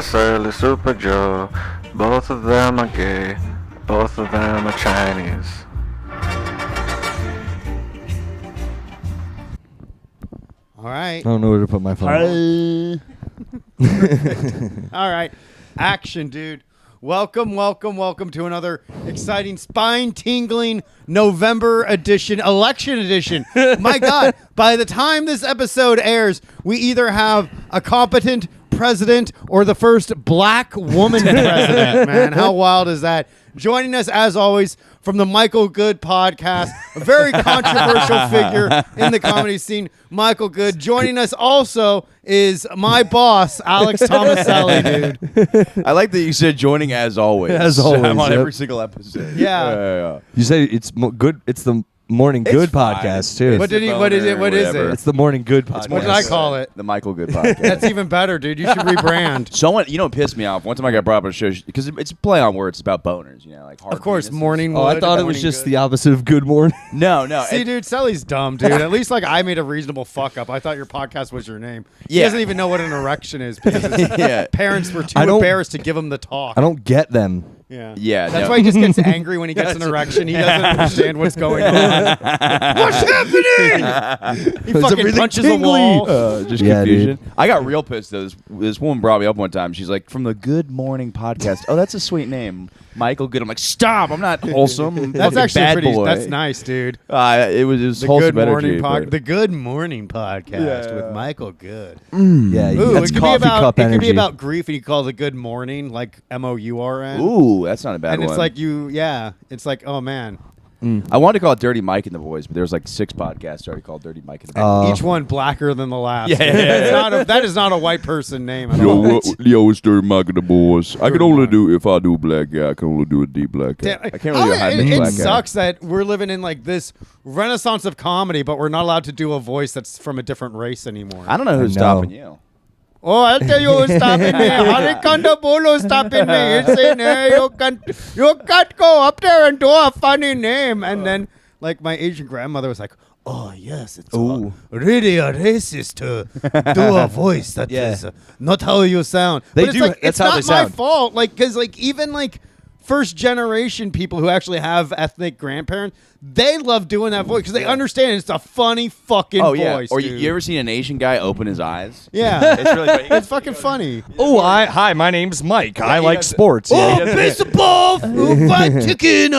Super Selli, Super Joe. Both of them are gay. Both of them are Chinese. All right. I don't know where to put my phone. All right. Action, dude. Welcome to another exciting, spine-tingling November edition, election edition. My God, by the time this episode airs, we either have a competent president or the first black woman president, man. How wild is that? Joining us, as always, from the Michael Good podcast, a very controversial figure in the comedy scene, Michael Good. Joining us also is my boss, Alex Tomaselli, dude. I like that you said joining as always. As always, I'm on yep. every single episode. Yeah. You say it's good. It's the Morning Good podcast too. What did he? What is it? What is Whatever. it? It's the Morning Good podcast. What did I call it? The Michael Good podcast. That's even better, dude. You should rebrand. Someone, you know, pissed me off. One time I got brought up on a show because it's a play on words. It's about boners, you know, like hard Of course, penises. morning. Oh, I wood, thought it was morning just good. the opposite of Good Morning. No. See, dude, Selly's dumb, dude. At least, like, I made a reasonable fuck up. I thought your podcast was your name. He Yeah. doesn't even know what an erection is because his Yeah. parents were too I don't- embarrassed to give him the talk. I don't get them. Yeah, That's no. why he just gets angry when he gets an erection. He doesn't understand what's going on. What's happening? He fucking everything punches a tingly? wall. Just Yeah, confusion. dude. I got real pissed though. This woman brought me up one time. She's like, "From the Good Morning podcast." Oh, that's a sweet name, Michael Good. I'm like, stop! I'm not wholesome. I'm That's fucking actually bad pretty. boy. That's nice, dude. It was The wholesome Good Morning energy, but- The Good Morning podcast Yeah. with Michael Good. Yeah, Ooh, that's it could coffee be about cup it energy. could be about grief, and you call it Good Morning, like MOURN. Ooh, that's not a bad and one. it's like it's like, oh man, I wanted to call it Dirty Mike and the Boys, but there's like 6 podcasts already called Dirty Mike and the Boys. each one blacker than the last. Yeah. It's not that is not a white person name at all. Yo, it's Dirty Mike and the Boys. I can Dirty only Mike. do, if I do a black guy, I can only do a deep black guy. I can't really hide it the black guy. sucks that we're living in like this renaissance of comedy, but we're not allowed to do a voice that's from a different race anymore. I don't know who's I know. stopping you. Oh, I'll tell you who's stopping me. Harikanda Bolo stopping me. He's saying, hey, you can't go up there and do a funny name. And then, like, my Asian grandmother was like, oh, yes, it's really a racist to do a voice that is not how you sound. They but do- it's like, that's it's how not they my sound. fault. Like, because, like, even, like, first generation people who actually have ethnic grandparents, they love doing that voice because they understand it's a funny fucking Oh, yeah. voice. Or dude. you ever seen an Asian guy open his eyes? Yeah. It's really funny. It's fucking funny. Oh, hi, my name's Mike. I like sports. Oh, baseball, fried chicken.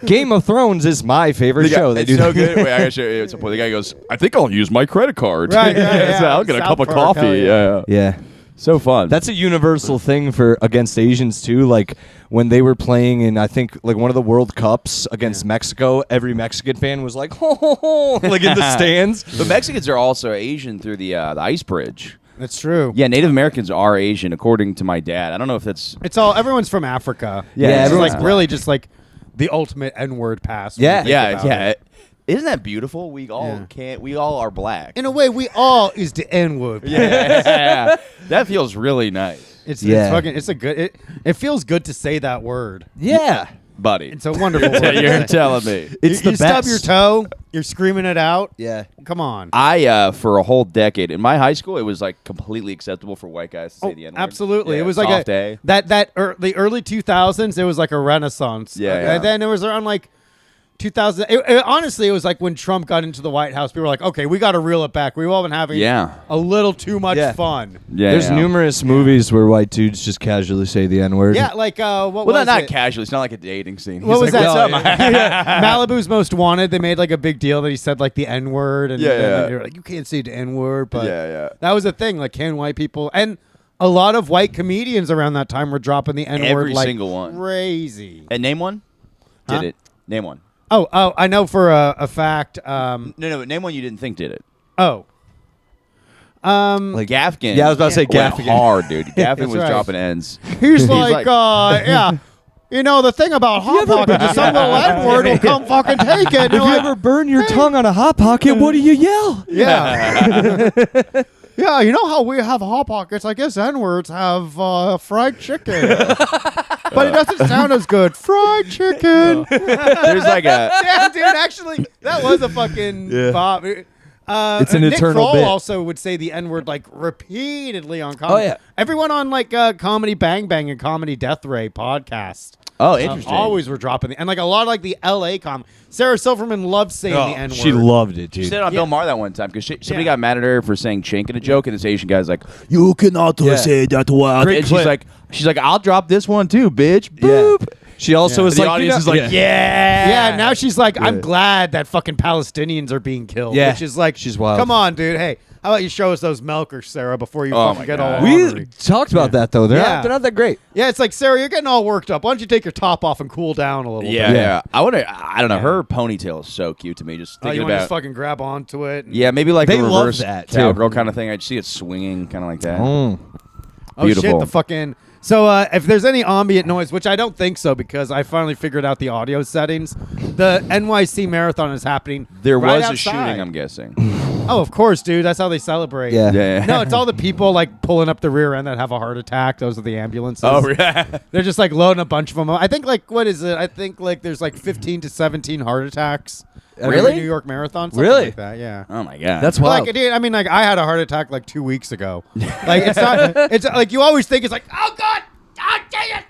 Game of Thrones is my favorite show. They It's do so that. good. Wait, I gotta show you at some point. The guy goes, I think I'll use my credit card. Right, yeah. I'll get a South cup of Park, coffee. hell yeah. Yeah. Yeah. so fun. That's a universal thing for against Asians too. Like when they were playing in, I think like one of the World Cups against Mexico, every Mexican fan was like, ho, ho, ho, like in the stands. But Mexicans are also Asian through the ice bridge. That's true. Yeah, Native Americans are Asian, according to my dad. I don't know if that's... It's all everyone's from Africa. Yeah, it's everyone's like really just like the ultimate N-word pass. when Yeah. you think Yeah, about yeah. it. Isn't that beautiful? We all we all are black. In a way, we all is the N-word. yeah. That feels really nice. It's Yeah. fucking. It's a good. It feels good to say that word. Yeah. Buddy. It's a wonderful word. You're telling me. It's you the stub best. your toe. You're screaming it out. Yeah. Come on. I, for a whole decade, in my high school, it was like completely acceptable for white guys to say the N-word. Absolutely. Yeah, It was like soft A. the early 2000s. It was like a renaissance. Yeah, yeah. And then it was around like 2000. Honestly, it was like when Trump got into the White House. People were like, "Okay, we got to reel it back. We've all been having a little too much Yeah. fun." Yeah, There's yeah. numerous movies where white dudes just casually say the N-word. Yeah, like what Well, was not it? casually. It's not like a dating scene. What was He's like, that? "What's up, man?" Malibu's Most Wanted. They made like a big deal that he said like the N word, and Yeah, then yeah. they were like, "You can't say the N word," but Yeah, yeah. that was a thing. Like, can white people and a lot of white comedians around that time were dropping the N word Every like single one. crazy. And name one? Did Huh? it? Name one. Oh, I know for a fact. No, name one you didn't think did it. Like Like Gaffigan. Yeah, I was about to say went Gaffigan. hard, dude. Gaffigan That's was right. dropping ends. he's like, yeah. You know, the thing about Hot Pocket is some little N-word will come fucking take it. If you ever burn your tongue on a Hot Pocket, what do you yell? Yeah. Yeah, you know how we have Hot Pockets? I guess N-words have fried chicken. But it doesn't sound as good. Fried chicken. There's like a... Damn, dude, actually, that was a fucking bop. It's an Nick eternal Kroll bit. also would say the N-word like repeatedly on comedy. Oh, yeah. Everyone on like Comedy Bang Bang and Comedy Death Ray podcast. Oh, interesting. Always were dropping and like a lot of like the LA Sarah Silverman loved saying the N-word. She loved it, She dude. said it on Yeah. Bill Maher that one time because somebody Yeah. got mad at her for saying chink in a joke, and this Asian guy's like, "You cannot Yeah. say that word." Great And clip. she's like, "I'll drop this one too, bitch." Yeah. Boop. She also Yeah. was The like, audience is like, Yeah, now she's like, I'm Yeah. glad that fucking Palestinians are being killed. Yeah. Which is like, She's wild. Come on, dude. Hey, how about you show us those milkers, Sarah, before you Oh fucking my get God. all we ornery. talked about that though. Yeah. They're not that great. Yeah, it's like, Sarah, you're getting all worked up. Why don't you take your top off and cool down a little Yeah, bit? yeah. I don't know. Her ponytail is so cute to me. Just Oh, thinking you want to about. just fucking grab onto it? Yeah, maybe like They a love reverse that, too. cowgirl kind of thing. I see it swinging, kind of like that. Mm. Oh, shit, Beautiful. the fucking... So if there's any ambient noise, which I don't think so because I finally figured out the audio settings, the NYC Marathon is happening There right was a outside. shooting, I'm guessing. Oh, of course, dude. That's how they celebrate. Yeah. Yeah. No, it's all the people like pulling up the rear end that have a heart attack. Those are the ambulances. Oh, yeah. They're just like loading a bunch of them. I think like what is it? I think like there's like 15 to 17 heart attacks. every Really? New York Marathon. Something Really? Like that. Yeah. Oh my god. That's wild. Like, dude, I mean, like I had a heart attack like 2 weeks ago. Like it's not. It's like you always think it's like, oh god, oh dang it,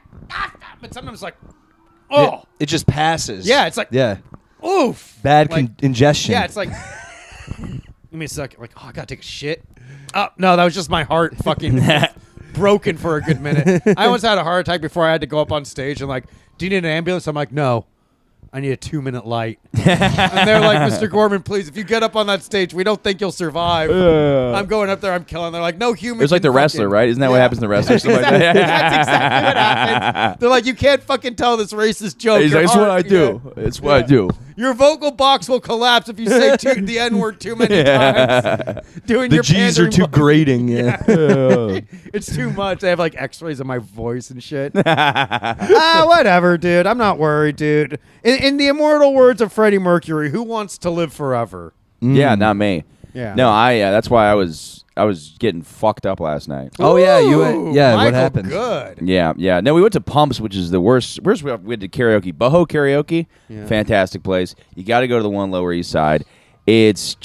but sometimes it's like, oh, It just passes. yeah, it's like, Yeah. oof, Bad like, ingestion. yeah, it's like. Give me a second. Like, oh, I gotta take a shit. Oh no, that was just my heart fucking broken for a good minute. I once had a heart attack before I had to go up on stage and like, do you need an ambulance? I'm like, no. I need a 2-minute light. And they're like, Mr. Gorman, please, if you get up on that stage, we don't think you'll survive. I'm going up there, I'm killing. They're like, no human. It's like can the wrestler, fucking-" right? Isn't that what Yeah. happens in the wrestler? That's exactly what happens. They're like, you can't fucking tell this racist joke. He's Your like, it's what I heart- do. It's what I do. Your vocal box will collapse if you say the N-word too many times. Doing the your G's are pandering too mo- grating. Yeah. It's too much. I have like X-rays of my voice and shit. Whatever, dude. I'm not worried, dude. In the immortal words of Freddie Mercury, who wants to live forever? Yeah, not me. Yeah. No, that's why I was getting fucked up last night. Oh yeah, you Ooh, yeah. Michael, What happened? Good. Yeah, yeah. No, we went to Pumps, which is the worst. We went to karaoke, Boho Karaoke. Yeah. Fantastic place. You got to go to the one Lower East Side. It's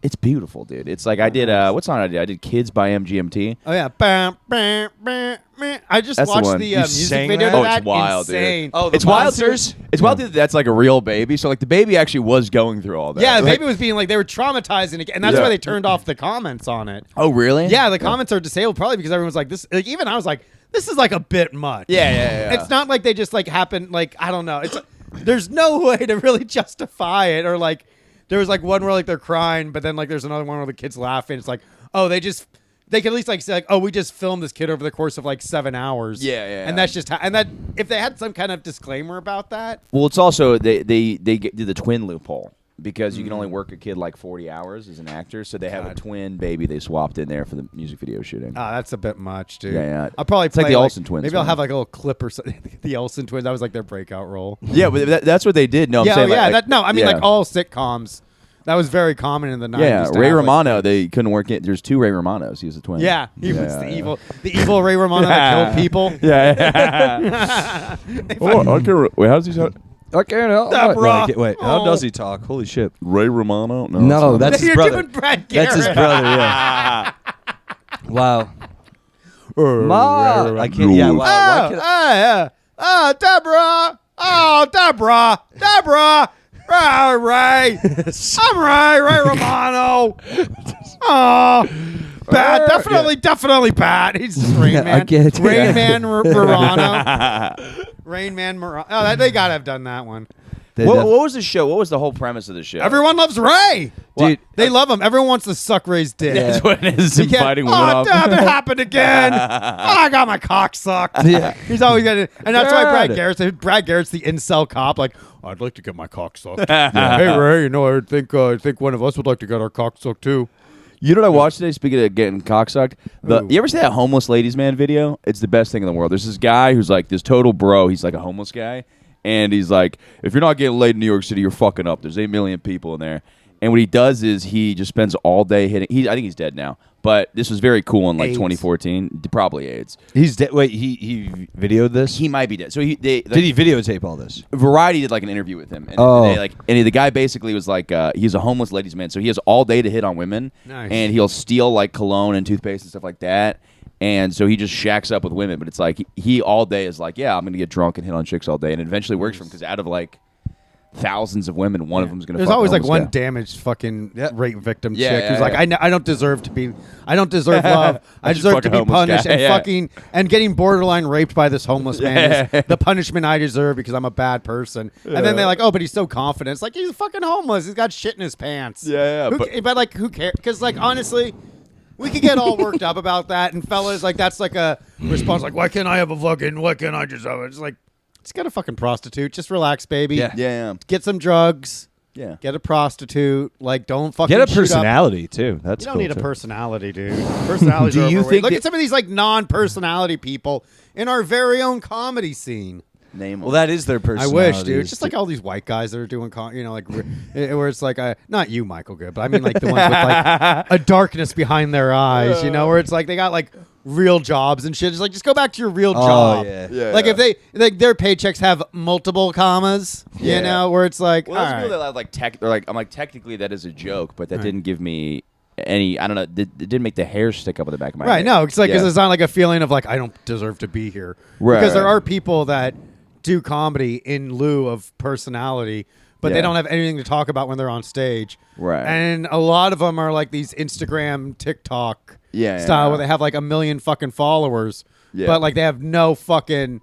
it's beautiful, dude. It's like I did. What song I did? I did Kids by MGMT. Oh yeah. Bam, bam, bam, bam. I just That's the watched one. the You music sang video that? to Oh, that. it's wild, Insane. dude. Oh, the It's wild. monsters? It's wild that that's like a real baby. So like the baby actually was going through all that. Yeah, the Like- baby was being like they were traumatizing it, and that's Yeah. why they turned off the comments on it. Oh really? Yeah, the comments are disabled probably because everyone's like this. Like, even I was like, this is like a bit much. Yeah. It's not like they just like happened. Like I don't know. It's there's no way to really justify it. Or like there was like one where like they're crying, but then like there's another one where the kid's laughing. It's like oh they can at least like say like oh we just filmed this kid over the course of like 7 hours. Yeah. And that's just and that if they had some kind of disclaimer about that. Well, it's also they did the twin loophole because you can only work a kid like 40 hours as an actor. So they have a twin baby they swapped in there for the music video shooting. Ah, that's a bit much, dude. Yeah. I'll probably It's like play the Olsen twins, Maybe I'll man. have like a little clip or something. The Olsen twins. That was like their breakout role. Yeah, but that's what they did. No, I'm Yeah, saying yeah. like, I mean, yeah. like all sitcoms. That was very common in the 90s. Yeah, to Ray have, like, Romano. They couldn't work it. There's 2 Ray Romanos. He was a twin. Yeah, he was Yeah. the evil Ray Romano that killed people. Yeah. Wait, how does he sound? I can't help. Deborah. Wait, Oh. how does he talk? Holy shit! Ray Romano? No, that's his You're brother. doing Brad Garrett. That's his brother. Yeah. Wow. Ma, I can't. Yeah. Wow. Why can't yeah. Oh, Deborah. Oh, Deborah. Oh, Ray. I'm Ray Romano. Oh, bad. Definitely bad. He's just Rain Yeah, Man. I get it. Rain Man Morano. Rain Man Morano. Oh, they gotta have done that one. they What def- was the show? What was the whole premise of the show? Everyone loves Ray. Dude, They love him. Everyone wants to suck Ray's dick. Yeah. That's what it is. You Him can't- fighting women oh, off. damn, it happened again. I got my cock sucked. Yeah. He's always got it. And that's why God. Brad Garrett's the incel cop. Like, I'd like to get my cock sucked. Hey, Ray, I think one of us would like to get our cock sucked, too. You know what I watched today? Speaking of getting cocksucked, Ooh. you ever see that homeless ladies man video? It's the best thing in the world. There's this guy who's like this total bro. He's like a homeless guy, and he's like, if you're not getting laid in New York City, you're fucking up. There's 8 million people in there, And what he does is he just spends all day hitting. I think he's dead now, but this was very cool in like AIDS. 2014. Probably AIDS. He's dead. Wait, he videoed this? He might be dead. So Did he videotape all this? Variety did like an interview with him, and the guy basically was like, he's a homeless ladies' man, so he has all day to hit on women, and he'll steal like cologne and toothpaste and stuff like that, and so he just shacks up with women. But it's like he all day is like, yeah, I'm gonna get drunk and hit on chicks all day, and it eventually works for him because out of like thousands of women, one of them's gonna. There's fuck always a like homeless one guy. damaged fucking rape victim Yeah, chick yeah, who's yeah. like, I don't deserve to be, I don't deserve love. I just deserve fuck to a be homeless punished guy. and Yeah. fucking and getting borderline raped by this homeless man is the punishment I deserve because I'm a bad person. And then they're like, oh, but he's so confident. It's like he's fucking homeless. He's got shit in his pants. Yeah, But like, who cares? Because like honestly. We could get all worked up about that, and fellas, like that's like a response, like why can't I just have it? It's like, just get a fucking prostitute. Just relax, baby. Yeah. Get some drugs. Yeah. Get a prostitute. Like, don't fucking Get a shoot up. personality too. That's You don't cool, need a too. personality, dude. Personalities Do are you overrated. think Look that- at some of these like non-personality people in our very own comedy scene. Name. Well, that is their I personality. wish, dude. Just like all these white guys that are doing, like where it's like, not you, Michael Good, but I mean like the ones with like a darkness behind their eyes, where it's like they got like real jobs and shit. It's like just go back to your real job. yeah. Like if they like their paychecks have multiple commas, you know, where it's like, Well, those all people right. that like tech, they're like, I'm like, technically that is a joke, but that didn't give me any. I don't know. It didn't make the hair stick up on the back of my Right, neck. no, it's like 'cause Yeah. it's not like a feeling of like I don't deserve to be here. Right, Because there right. are people that do comedy in lieu of personality, but they Yeah. don't have anything to talk about when they're on stage. Right. And a lot of them are like these Instagram, TikTok style where they have like 1 million fucking followers, Yeah. but like they have no fucking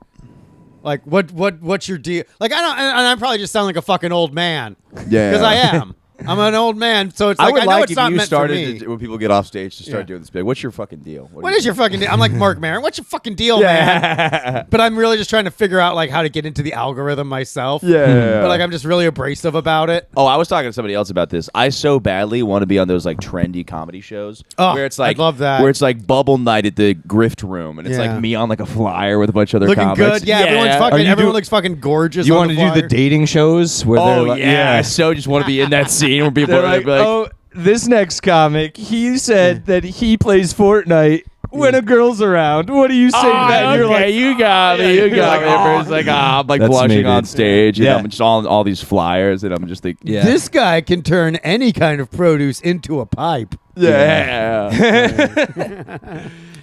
like what's your deal? Like I don't, and I probably just sound like a fucking old man. Yeah. Because I am. I'm an old man, so it's I like would I know like it's if not you meant for started me. when people get off stage to start Yeah. doing this bit. What's your fucking deal? What is your fucking deal? I'm like Mark Maron. What's your fucking deal, man? But I'm really just trying to figure out like how to get into the algorithm myself. Yeah. But like I'm just really abrasive about it. Oh, I was talking to somebody else about this. I so badly want to be on those like trendy comedy shows Oh, where it's like I'd love that. where it's like bubble night at the Grift Room and it's Yeah. like me on like a flyer with a bunch of other Looking comics. good. Yeah, everyone's Are fucking you everyone do- looks fucking gorgeous. You on want to do the flyer. dating shows where Oh they're like, yeah. I so just want to be in that scene where people They're are like, like, oh, this next comic, he said that he plays Fortnite when a girl's around. What do you say to that? And you're like, you got me, you got me. Everyone's like, I'm like That's blushing me, on dude. stage, and Yeah. I'm just on all these flyers, and I'm just like, Yeah. This guy can turn any kind of produce into a pipe. yeah.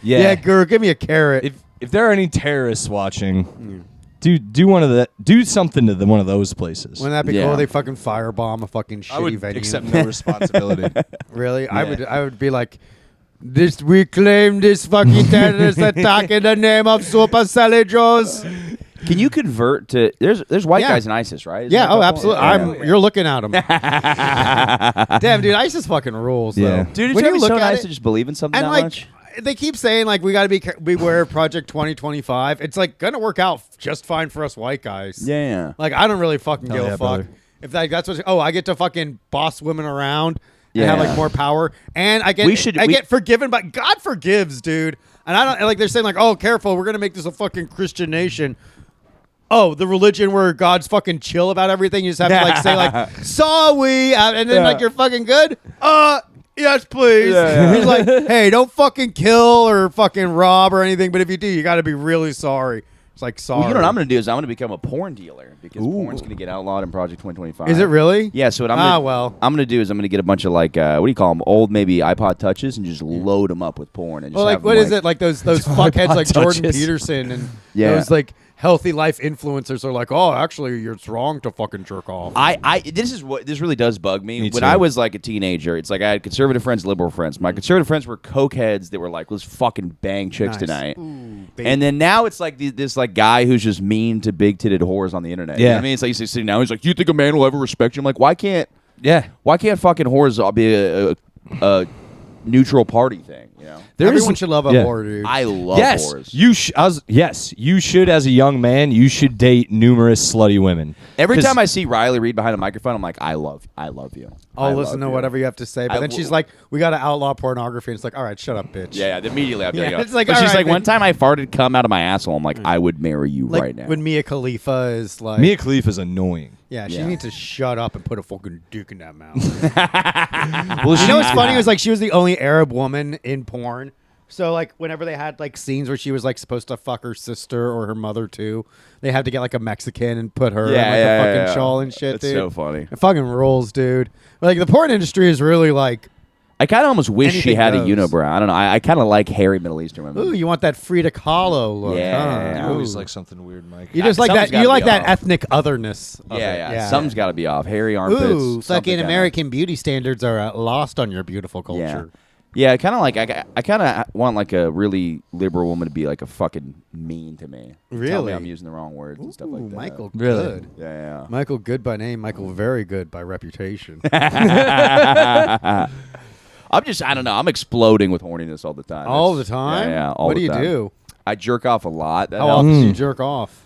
Yeah, girl, give me a carrot. If there are any terrorists watching, do something to one of those places. Wouldn't that be Yeah. cool? They fucking firebomb a fucking shitty I would venue. accept no responsibility. Really? I would be like, this we claim this fucking terrorist attack in the name of Super Selli Joes. Can you convert to? There's white Yeah. guys in ISIS, right? Isn't Yeah, there a oh, couple? absolutely. You're looking at him. Damn, dude, ISIS fucking rules, Yeah. though. Dude, it's when you gotta be look so at nice it, to just believe in something and that like, much. they keep saying like we got to beware of Project 2025. It's like gonna work out just fine for us white guys. Yeah. Like I don't really fucking Hell give yeah, a fuck brother. if that's what. Oh, I get to fucking boss women around and Yeah. have like more power, and I get I get forgiven, but God forgives, dude. And I don't like they're saying like, oh, careful, we're gonna make this a fucking Christian nation. Oh, the religion where God's fucking chill about everything. You just have to like say like, sorry, and then like you're fucking good. Yes, please. He's like, hey, don't fucking kill or fucking rob or anything, but if you do, you got to be really sorry. It's like sorry. Well, you know what I'm going to do is I'm going to become a porn dealer because porn's going to get outlawed in Project 2025. Is it really? Yeah. So what I'm I'm going to do is I'm going to get a bunch of like what do you call them? Old maybe iPod touches and just load them up with porn. And just Well, like have them, what is it? Like those fuckheads like Jordan touches. Peterson and Yeah. those like healthy life influencers are like, oh, actually, it's wrong to fucking jerk off. This really does bug me. Me When too. I was like a teenager, it's like I had conservative friends, liberal friends. My conservative friends were coke heads that were like, let's fucking bang chicks Nice. tonight. baby. And then now it's like this like guy who's just mean to big titted whores on the internet. You know Yeah. what I mean, it's like he's sitting now. He's like, "Do you think a man will ever respect you?" I'm like, why can't fucking whores all be a neutral party thing? You know, Everyone should love a yeah. whore, dude. I love Yes, whores. you should as a young man. You should date numerous slutty women. Every 'Cause- time I see Riley Reid behind a microphone, I'm like, I love you. I I'll listen love to you. whatever you have to say. But I then will- she's like, we got to outlaw pornography. And it's like, all right, shut up, bitch. Yeah, immediately after Yeah, I go. it's like, but all she's right, like, then- one time I farted cum out of my asshole. I'm like, I would marry you Like right now. when Mia Khalifa is like, Mia Khalifa's annoying. Yeah, she Yeah. needs to shut up and put a fucking dick in that mouth. Well, You know what's funny? It was like she was the only Arab woman in porn. So like whenever they had like scenes where she was like supposed to fuck her sister or her mother too, they had to get like a Mexican and put her in like a fucking shawl and shit, That's dude. so funny. It fucking rules, dude. Like the porn industry is really like, I kind of almost wish she Anything had goes. a unibrow. I don't know. I kind of like hairy Middle Eastern women. ooh, you want that Frida Kahlo look? Yeah. huh? I always Ooh. like something weird, Mike. You just like Something's that. You gotta like be that off. ethnic otherness. Of Yeah, it. yeah. Something's got to be off. Hairy armpits. Ooh, something fucking kinda- American beauty standards are lost on your beautiful culture. Yeah, kind of like I kind of want like a really liberal woman to be like a fucking mean to me. Tell me Really? I'm using the wrong words and stuff Ooh, like that. Michael, Really? good. Yeah, Michael, good by name. Michael, very good by reputation. yeah. I don't know. I'm exploding with horniness all the time. All the It's- time? Yeah, all What the do you time. do? I jerk off a lot. That How helps. often do you jerk off?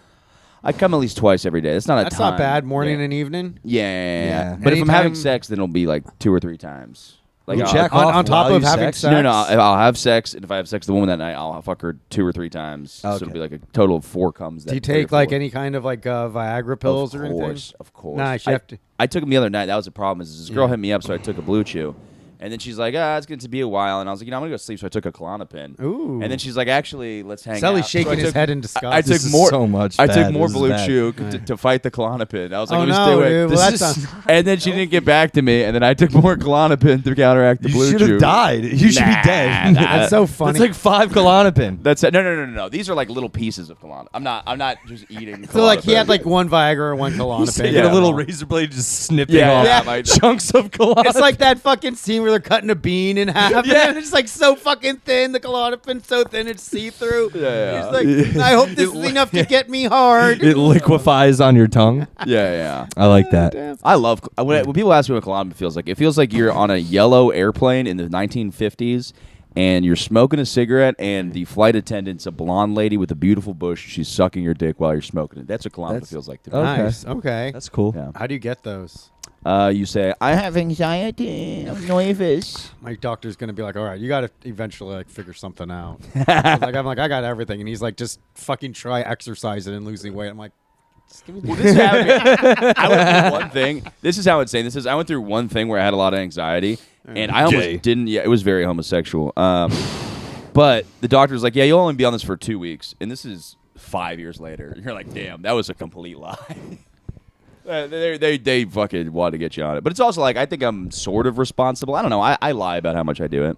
I come at least twice every day. That's not a That's ton. not bad. Morning yeah. and evening. Yeah. Yeah. But if I'm having Anytime- sex, then it'll be like 2 or 3 times. Like You I'll- jack on- off on top while of you having sex? No, I'll have sex, and if I have sex with the woman that night, I'll fuck her 2 or 3 times. So Okay. it'll be like a total of 4 comes. Do you that day or take like 4. any kind of like Viagra pills or anything? Of course. Nice. You have to. I took them the other night. That was the problem. Is this girl Yeah. hit me up, so I took a Blue Chew. And then she's like, it's going to be a while. And I was like, I'm going to go sleep. So I took a Klonopin. Ooh. And then she's like, actually, let's hang out. Sally's So shaking I his took- head in disgust. I took This is more. so much I bad. took more This is Blue bad. Chew to fight the Klonopin. I was like, Oh I'm gonna no, stay away. dude. Well, This that is- sounds. And then she didn't get back to me. And then I took more Klonopin to counteract the You Blue should Chew. have died. You should be dead. That's so funny. That's like 5 Klonopin. That's it. No. These are like little pieces of Klonopin. I'm not just eating. So like he Klonopin. had like one Viagra and one Klonopin. Taking Yeah. a little razor blade, just snipping Yeah, off yeah, my- chunks of Klonopin. It's like that fucking scene where they're cutting a bean in half. Yeah. And it's like so fucking thin. The Klonopin's so thin it's see through. Yeah. He's like, I hope this is enough to get me hard. it liquefies on your tongue. Yeah. I like that. I love when people ask me what Klonopin feels like. It feels like you're on a yellow airplane in the 1950s, and you're smoking a cigarette, and the flight attendant's a blonde lady with a beautiful bush. She's sucking your dick while you're smoking it. That's what Klonopin That's- feels like to me. Okay. Nice. Okay. That's cool. Yeah. How do you get those? You say, I have anxiety. I'm nervous. My doctor's gonna be like, all right, you gotta eventually like figure something out. I'm like, I got everything, and he's like, just fucking try exercising and losing weight. I'm like, just give me the Well, this happened. I went through one thing. This is how insane this is. I went through one thing where I had a lot of anxiety, and I almost Gay. didn't. Yeah, it was very homosexual. But the doctor was like, "Yeah, you'll only be on this for 2 weeks," and this is 5 years later. You're like, "Damn, that was a complete lie." They fucking wanted to get you on it, but it's also like I think I'm sort of responsible. I don't know. I lie about how much I do it.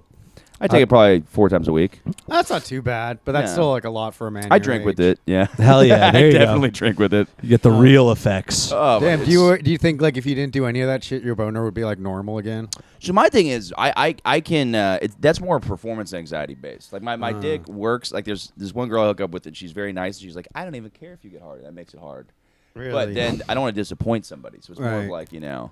I take it probably 4 times a week. That's not too bad, but that's Yeah. still like a lot for a man. I your drink with age. it. Yeah. Hell yeah, there I you go. definitely drink with it. You get the real effects. Oh, Damn, but do you think like if you didn't do any of that shit, your boner would be like normal again? So my thing is, I can. That's more performance anxiety based. Like my dick works. Like there's one girl I hook up with, and she's very nice. And she's like, I don't even care if you get hard. That makes it hard. Really? But then I don't want to disappoint somebody. So it's more of Right. like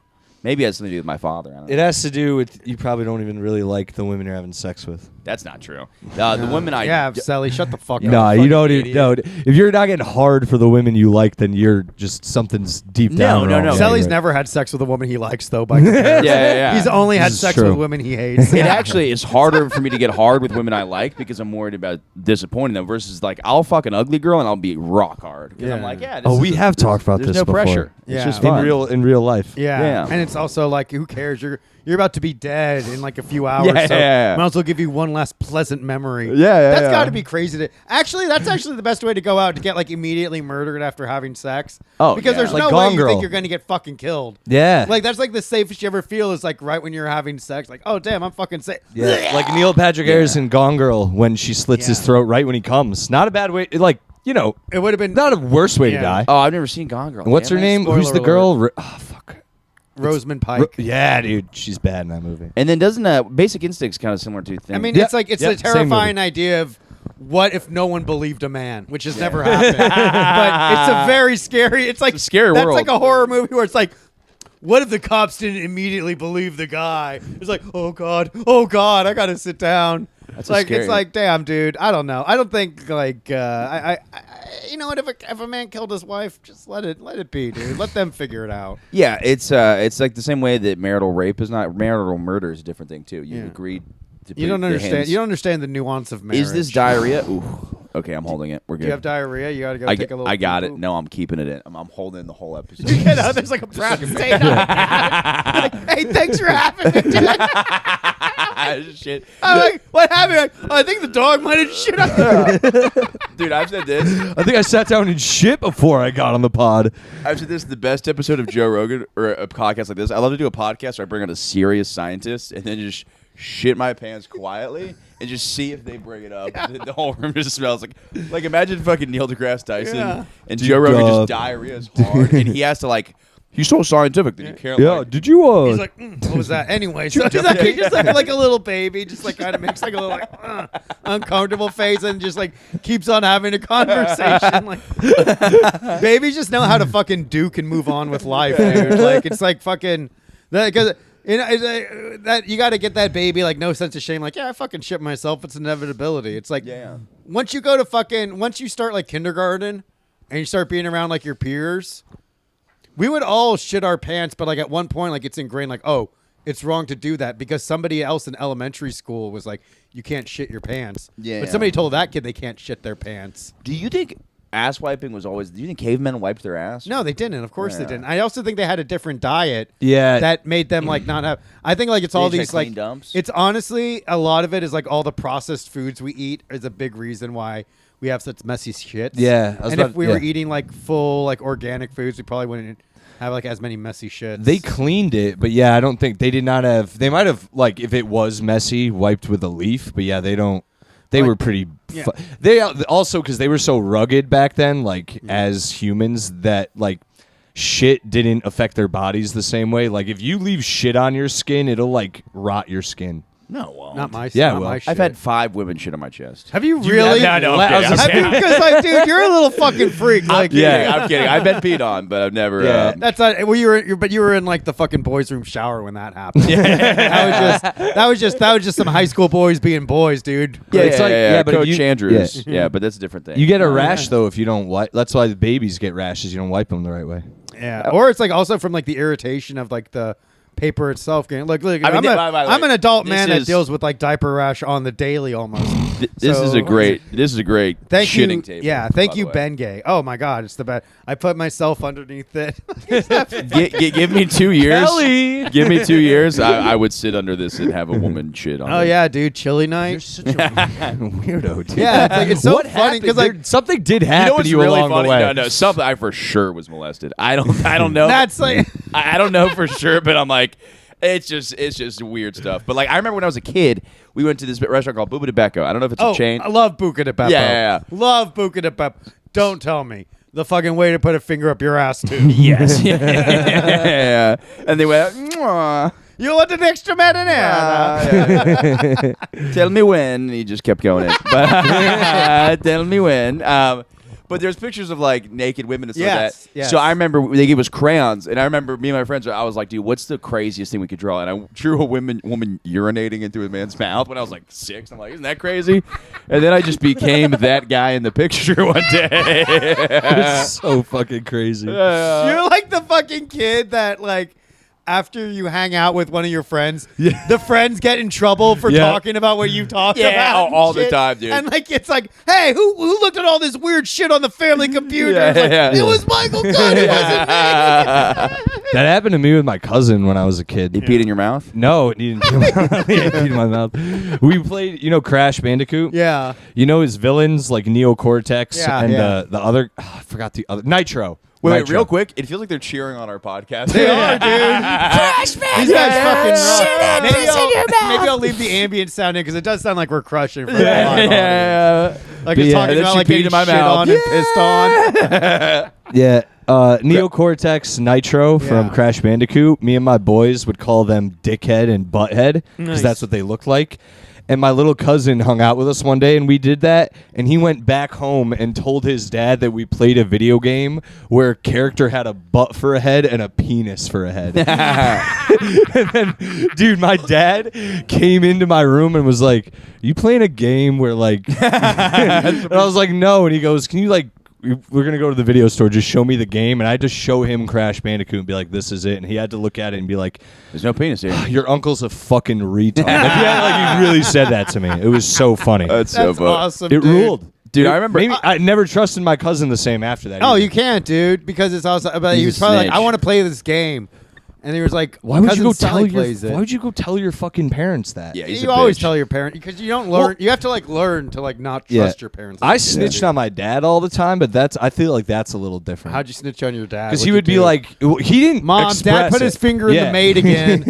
maybe it has something to do with my father. I don't know. It has to do with you probably don't even really like the women you're having sex with. That's not true. The women I yeah, Sally, shut the fuck up. No, you fucking don't. idiot. No, if you're not getting hard for the women you like, then you're just something's deep down. No, wrong. no. Sally's Right. never had sex with a woman he likes, though. By comparison. Yeah. He's only had This is sex true. with women he hates. It actually is harder for me to get hard with women I like because I'm worried about disappointing them. Versus like I'll fuck an ugly girl and I'll be rock hard because I'm Yeah. like, yeah. This Oh, we is have talked about there's this no before. pressure. Yeah. It's just in fun. real life. Yeah. Yeah. And it's also like, who cares? You're about to be dead in like a few hours. Yeah, so yeah. might as well give you one last pleasant memory. Yeah, That's yeah. got to be crazy. That's actually the best way to go out to get like immediately murdered after having sex. Oh, because yeah. there's Like no Gone way you Girl. think you're gonna get fucking killed. Yeah. Like that's like the safest you ever feel is like right when you're having sex. Like, oh damn, I'm fucking safe. Yeah, like Neil Patrick Harris in Gone Girl when she slits his Yeah. throat right when he comes. Not a bad way. Like It would have been not a worse way Yeah. to die. Oh, I've never seen Gone Girl. And what's her Damn it. name? Spoiler Who's the alert. girl? Oh fuck. Rosamund Pike. Yeah, dude, she's bad in that movie. And then doesn't Basic Instinct's kind of similar to thing? I mean, Yeah. it's like it's Yeah, a same terrifying movie. idea of what if no one believed a man, which has never happened. But it's a very scary. It's like It's a scary that's world. like a horror movie where it's like, what if the cops didn't immediately believe the guy? It's like, oh god, I gotta sit down. That's like scary. it's like, damn, dude. I don't know. I don't think like you know what? If a man killed his wife, just let it be, dude. Let them figure it out. yeah, it's like the same way that marital rape is not marital murder is a different thing too. You Yeah. agreed to. You don't put the understand. hands- You don't understand the nuance of marriage. Is this diarrhea? Ooh, Okay, I'm holding it. We're good. Do you have diarrhea? You got to go take a little. I got it. poo-poo. No, I'm keeping it in. I'm holding the whole episode. You know, there's like a proud state on it. Like, hey, thanks for having me. Shit. I'm like, what happened? Like, I think the dog might have shit on you. Dude, I've said this. I think I sat down and shit before I got on the pod. I've said this is the best episode of Joe Rogan or a podcast like this. I love to do a podcast where I bring on a serious scientist and then just shit my pants quietly and just see if they bring it up. The whole room just smells like imagine fucking Neil deGrasse Tyson and Joe Rogan just diarrhea is hard and he has to like he's so scientific that you can't like, did you He's like, what was that? Anyway, so he's like a little baby, just like kind of makes like a little like uncomfortable face and just like keeps on having a conversation. Like babies just know how to fucking duke and move on with life, dude. Like it's like fucking because. That you got to get that baby like no sense of shame. Like I fucking shit myself. It's inevitability. It's like once you go to once you start like kindergarten and you start being around like your peers, we would all shit our pants. But like at one point, like it's ingrained. Like it's wrong to do that because somebody else in elementary school was like you can't shit your pants. Yeah. But somebody told that kid they can't shit their pants. Do you think ass wiping was always? Do you think cavemen wiped their ass? No, they didn't. Of course they didn't. I also think they had a different diet. Yeah. That made them like not have. I think like it's all They these just had like clean dumps? It's honestly a lot of it is like all the processed foods we eat is a big reason why we have such messy shits. Yeah, I was and if about- we were yeah. eating like full like organic foods, we probably wouldn't have like as many messy shits. They cleaned it, but yeah, I don't think they did not have. They might have like if it was messy, wiped with a leaf, but yeah, they don't. They Like- were pretty. Yeah. They also because they were so rugged back then, like as humans, that like shit didn't affect their bodies the same way. Like if you leave shit on your skin, it'll like rot your skin. No, well, not my Yeah, not well, my I've shit. I've had 5 women shit on my chest. Have you really? No, I'm kidding. Have you? Because like, dude, you're a little fucking freak. Like, I'm kidding. I've been peed on, but I've never. Yeah. That's not. Well, you were in like the fucking boys' room shower when that happened. that was just some high school boys being boys, dude. Yeah, It's like- yeah, but if Coach you- Andrews. yeah. Yeah, but that's a different thing. You get a rash though if you don't wipe. That's why the babies get rashes. You don't wipe them the right way. Yeah, or it's like also from like the irritation of like the paper itself. Getting look, I mean, I'm an adult this man that is- deals with like diaper rash on the daily almost. This So- is a great Thank shitting you. table. Yeah, thank by you, the way. Ben Gay. Oh my God, it's the best. I put myself underneath it. Give me 2 years. Kelly! Give me 2 years. I would sit under this and have a woman shit on. Oh me. yeah, dude, chilly night. You're such a weirdo, dude. Yeah, it's like it's so What funny happened? because like something did You happen know what's to you really along funny? the way. No, something I for sure was molested. I don't know. that's like I don't know for sure, but I'm like, it's just weird stuff. But like, I remember when I was a kid, we went to this restaurant called Bubba de Becco. I don't know if it's a chain. I love Buca de Beppo. Yeah. Love Buca de Beppo. Don't tell me the fucking way to put a finger up your ass too. Yes. Yeah. And they went, "Mwah." You want an extra marinara? Tell me when. And he just kept going in. But tell me when. But there's pictures of like naked women and stuff like that. Yes. So I remember they gave us crayons, and I remember me and my friends. I was like, "Dude, what's the craziest thing we could draw?" And I drew a woman urinating into a man's mouth when I was like 6. I'm like, "Isn't that crazy?" And then I just became that guy in the picture one day. It's so fucking crazy. You're like the fucking kid that like after you hang out with one of your friends, the friends get in trouble for talking about what you talked about. all the shit. time, dude. And like it's like, hey, who looked at all this weird shit on the family computer? Yeah, It's like, yeah. It was Michael Gunn. It wasn't me. That happened to me with my cousin when I was a kid. He peed in your mouth? No, it didn't. He peed in my mouth. We played, Crash Bandicoot. Yeah. You know his villains like Neocortex Yeah, and yeah. the other. I forgot the other Nitro. Wait, Nitro. real quick. It feels like they're cheering on our podcast. They are, dude. These guys fucking rock. Maybe I'll leave the ambient sound in because it does sound like we're crushing for the live audience. Yeah. Like But it's yeah, talking and then about she like peed getting in my shit mouth. on and pissed on. Yeah. Neocortex Nitro from Yeah. Crash Bandicoot. Me and my boys would call them Dickhead and Butthead because Nice. that's what they look like. And my little cousin hung out with us one day and we did that. And he went back home and told his dad that we played a video game where a character had a butt for a head and a penis for a head. And then, dude, my dad came into my room and was like, "You playing a game where like," and I was like, "No." And he goes, "Can you like, we're going to go to the video store, just show me the game." And I just show him Crash Bandicoot and be like, "This is it." And he had to look at it and be like, There's no penis here. "Your uncle's a fucking retard." Like, he really said that to me. It was so funny. That's so That's funny. awesome. It dude. ruled. Dude, I remember. Maybe I never trusted my cousin the same after that. Oh, either. you can't, dude, because it's also. But he He's was a probably like, snitch. "I want to play this game," and he was like, Why would you go tell Sally your? plays it. Why would you go tell your fucking parents that? Yeah, he's You a always bitch. tell your parent because you don't learn. You have to like learn to like not trust your parents. I snitched on my dad all the time, but I feel like that's a little different. How'd you snitch on your dad? Because What'd he you would be do? like, he didn't. "Mom, Dad express put it. his finger in Yeah. the maid again."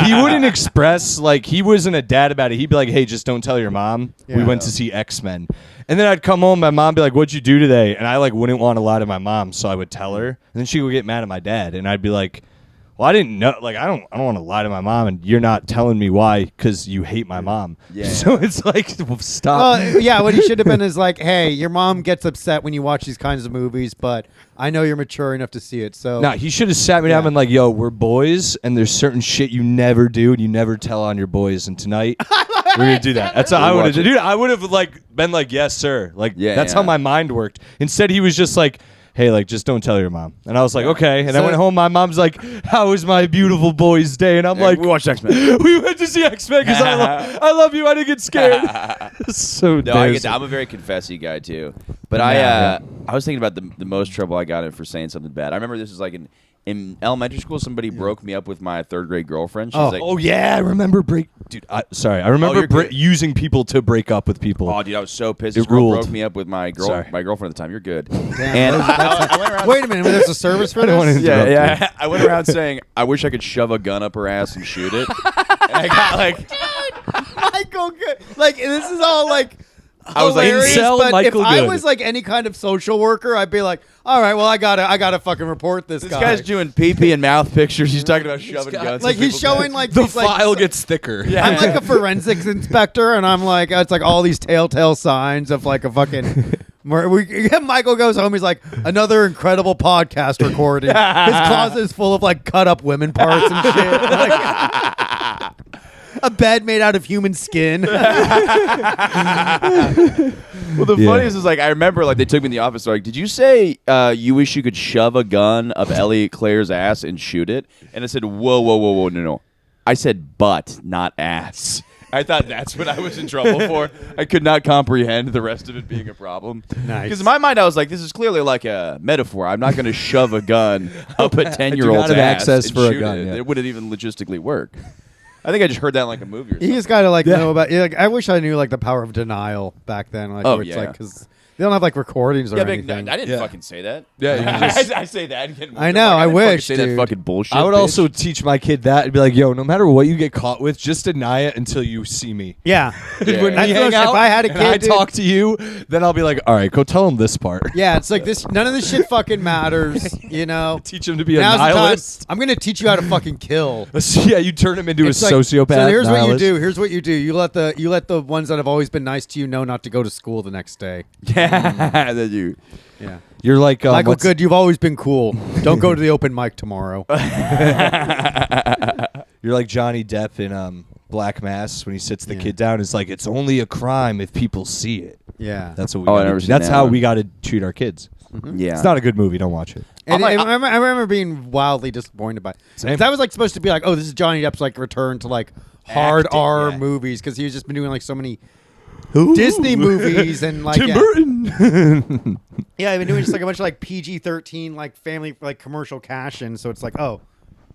He wouldn't express like he wasn't a dad about it. He'd be like, "Hey, just don't tell your mom. We Yeah. went to see X-Men." And then I'd come home, my mom would be like, "What'd you do today?" And I like wouldn't want to lie to my mom, so I would tell her. And then she would get mad at my dad, and I'd be like, "Well, I didn't know. Like, I don't want to lie to my mom, and you're not telling me why because you hate my mom." Yeah. So it's like, stop. Well, yeah, what he should have been is like, "Hey, your mom gets upset when you watch these kinds of movies, but I know you're mature enough to see it." So Nah, he should have sat me down Yeah. and like, "Yo, we're boys, and there's certain shit you never do, and you never tell on your boys. And tonight we're gonna do that." That's how I would have. Dude, I would have like been like, "Yes, sir." Like, Yeah, that's yeah. how my mind worked. Instead, he was just like, "Hey, like, just don't tell your mom." And I was like, "Okay." And I So- went home. My mom's like, "How was my beautiful boy's day?" And I'm like, we watched X-Men. "We went to see X-Men because I love you. I didn't get scared." So No, I embarrassing. I'm a very confessy guy too. But Yeah. I was thinking about the most trouble I got in for saying something bad. I remember this was like in elementary school. Somebody broke me up with my third grade girlfriend. She's like, Oh yeah, I remember Dude, I remember you're good. using people to break up with people. oh, dude, I was so pissed. It This girl ruled. broke me up with my Sorry. girlfriend at the time. You're good. Damn, And I went around. wait a minute, there's a service for don't wanna this. interrupt Yeah. I went around saying, "I wish I could shove a gun up her ass and shoot it." And I got like, Michael Good. Like this is all like I was like, hilarious, incel but Michael if I Good. was like any kind of social worker, I'd be like, all right, well, I gotta fucking report this this guy. guy's doing pee-pee and mouth pictures. He's talking about shoving guns. like in he's people's showing heads. like The these, like, file gets thicker. Yeah. I'm like a forensics inspector, and I'm like, it's like all these telltale signs of like a fucking. Michael goes home. He's like, another incredible podcast recording. His closet is full of like cut up women parts and shit. Like, a bed made out of human skin. Well, the Yeah. funniest is like I remember like they took me in the office. They're like, "Did you say you wish you could shove a gun up Elliot Claire's ass and shoot it?" And I said, "Whoa, no. I said butt, not ass." I thought that's what I was in trouble for. I could not comprehend the rest of it being a problem. Nice. Because in my mind, I was like, "This is clearly like a metaphor. I'm not going to shove a gun up a 10-year-old's have ass access and for a shoot gun, it. yeah. It wouldn't even logistically work." I think I just heard that in like a movie or You something. just gotta like know about. Like, I wish I knew like the power of denial back then. Like, Oh, where it's yeah. like because they don't have like recordings or Yeah, but anything. I didn't Yeah. fucking say that. Yeah, you I say that. And get I know, Like, I didn't fucking wish, say that dude. fucking bullshit. I would bitch. also teach my kid that and be like, "Yo, no matter what you get caught with, just deny it until you see me." Yeah. Yeah. When That's we the hang most- out if I had a and kid, I dude- talk to you, then I'll be like, "All right, go tell him this part." Yeah, it's like this. None of this shit fucking matters. You know. Teach him to be a Now's the time. nihilist. I'm gonna teach you how to fucking kill. Yeah, you turn him into It's a like- sociopath. So here's what you nihilist. do. Here's what you do. You let the ones that have always been nice to you know not to go to school the next day. Yeah, that you. Yeah. You're like Michael, what's- good. You've always been cool. Don't go to the open mic tomorrow. You're like Johnny Depp in Black Mass when he sits the Yeah. kid down. It's like it's only a crime if people see it. Yeah. That's what we. Oh, I gotta never do. seen That's that how one. we got to treat our kids. Yeah. It's not a good movie. Don't watch it. And, I'm like- I remember being wildly disappointed by it. Same. 'Cause that was like supposed to be like, oh, this is Johnny Depp's like return to like hard Acting, R yeah. movies because he's just been doing like so many Disney movies and like Tim yeah. Burton. Yeah, I've been doing just like a bunch of like PG-13 like family like commercial cash in. So it's like, oh,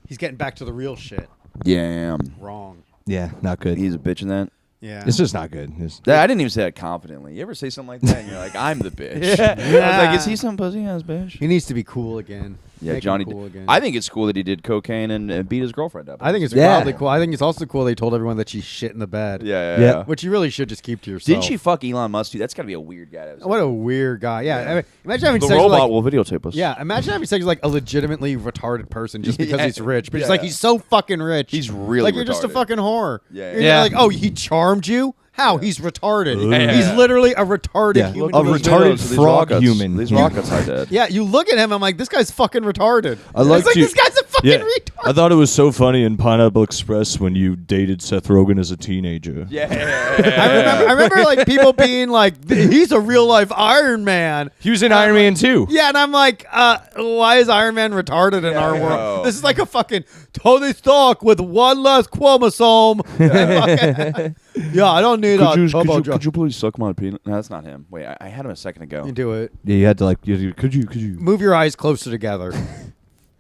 he's getting back to the real shit. Yeah. Wrong. Yeah, not good. He's a bitch in that. Yeah. It's just not good. It's- I didn't even say that confidently. You ever say something like that and you're like, "I'm the bitch." Yeah. I was like, "Is he some pussy ass bitch?" He needs to be cool again. Yeah, Make him Johnny. cool again. I think it's cool that he did cocaine and beat his girlfriend up. I think it's Yeah. wildly cool. I think it's also cool they told everyone that she's shit in the bed. Yeah. Yeah. Which you really should just keep to yourself. Didn't she fuck Elon Musk too? That's gotta be a weird guy. To What a weird guy. Yeah. I mean, imagine having the sex with robot like, will videotape us. yeah, imagine having sex with like a legitimately retarded person just because Yeah. he's rich. But it's Yeah. like he's so fucking rich. He's really like you're just a retarded. fucking whore. Yeah. You're Yeah. like, oh, he charmed you? How? He's retarded. Yeah. He's literally a retarded Yeah. human A being. retarded frog human. These Yeah. rockets I did. Yeah, you look at him, I'm like, this guy's fucking retarded. I like it's like to- this guy's a Yeah, I thought it was so funny in Pineapple Express when you dated Seth Rogen as a teenager. Yeah. I remember like people being like, he's a real life Iron Man. He was in Iron Man 2. Yeah, and I'm like, why is Iron Man retarded in our world? This is like a fucking Tony Stark with one less chromosome. Yeah, I don't need Could you please suck my penis? No, that's not him. Wait, I had him a second ago. You do it. Yeah, you had to like. Could you? Move your eyes closer together.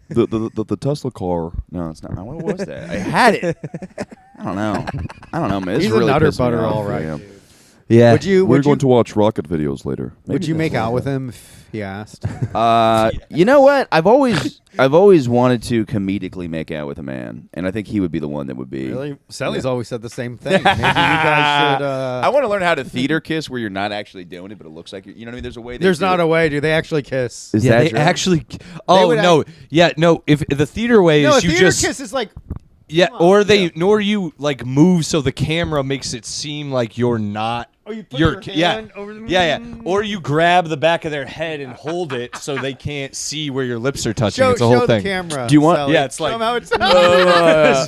The Tesla car. No, it's not. What was that? I had it. I don't know, man. This He's really a nutter pissed me butter, off. all right. Yeah. Yeah. We're going to watch rocket videos later. Would you make out with him if he asked? You know what? I've always wanted to comedically make out with a man, and I think he would be the one that would be. Really? Selly's always said the same thing. Maybe you guys should. I want to learn how to theater kiss where you're not actually doing it, but it looks like you know what I mean. There's a way. There's not a way, dude. They actually kiss. Is Yeah, that they true? actually. Oh would no! Yeah, no. If the theater way No, a is you theater just kiss is like. yeah, or they nor you like move so the camera makes it seem like you're not. Oh, you put You're, your hand over the. yeah. Or you grab the back of their head and hold it so they can't see where your lips are touching. Show, it's a whole show thing. the camera. Do you want- Selly. Yeah, it's like- Show 'em how it's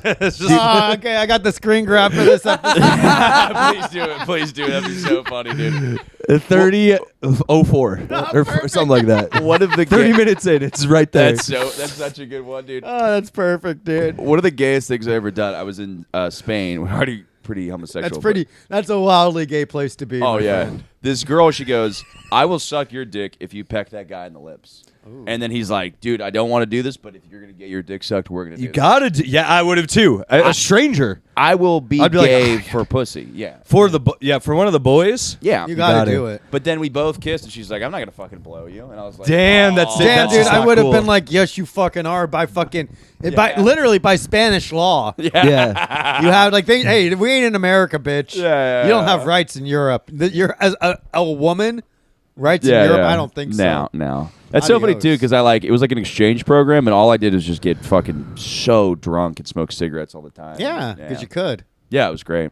It's just- okay, I got the screen grab for this episode. Please do it. Please do it. That'd be so funny, dude. 30:04 or something like that. What if the 30 minutes in, it's right there. That's such a good one, dude. Oh, that's perfect, dude. One of the gayest things I ever done. I was in Spain. We're already pretty homosexual. That's pretty. That's a wildly gay place to be. Oh my yeah. friend. This girl, she goes, "I will suck your dick if you peck that guy in the lips." And then he's like, "Dude, I don't want to do this, but if you're gonna get your dick sucked, we're gonna do You this. gotta do. Yeah, I would have too. A stranger I will be I'd be like, gay "Oh, for pussy." Yeah. for for one of the boys. Yeah. You gotta gotta. do it. But then we both kissed, and she's like, "I'm not gonna fucking blow you," and I was like, Damn, that's "Aw." it. Damn, That's dude, just I not would have cool. been like, yes, you fucking are by fucking, by literally by Spanish law. Yeah. You have like, hey, we ain't in America, bitch. Yeah, you don't yeah. have rights in Europe. You're as a woman, rights Yeah, in Europe. yeah. I don't think so. No. That's so funny too, Adios. because it was like an exchange program, and all I did was just get fucking so drunk and smoke cigarettes all the time. Yeah, because you could. Yeah, it was great.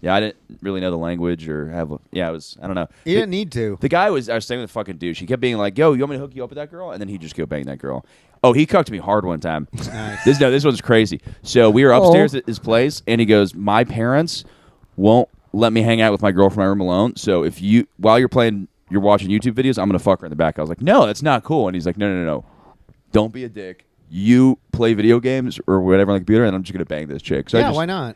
Yeah, I didn't really know the language or have. Yeah, it was. I don't know. You didn't need to. The guy I was staying with a fucking douche. He kept being like, "Yo, you want me to hook you up with that girl?" And then he'd just go bang that girl. Oh, he cucked me hard one time. Nice. This one's crazy. So we were upstairs at his place, and he goes, "My parents won't let me hang out with my girl from my room alone. So if while you're watching YouTube videos, I'm gonna fuck her in the back." I was like, "No, that's not cool." And he's like, "No. Don't be a dick. You play video games or whatever on the computer, and I'm just gonna bang this chick." So Yeah, why not?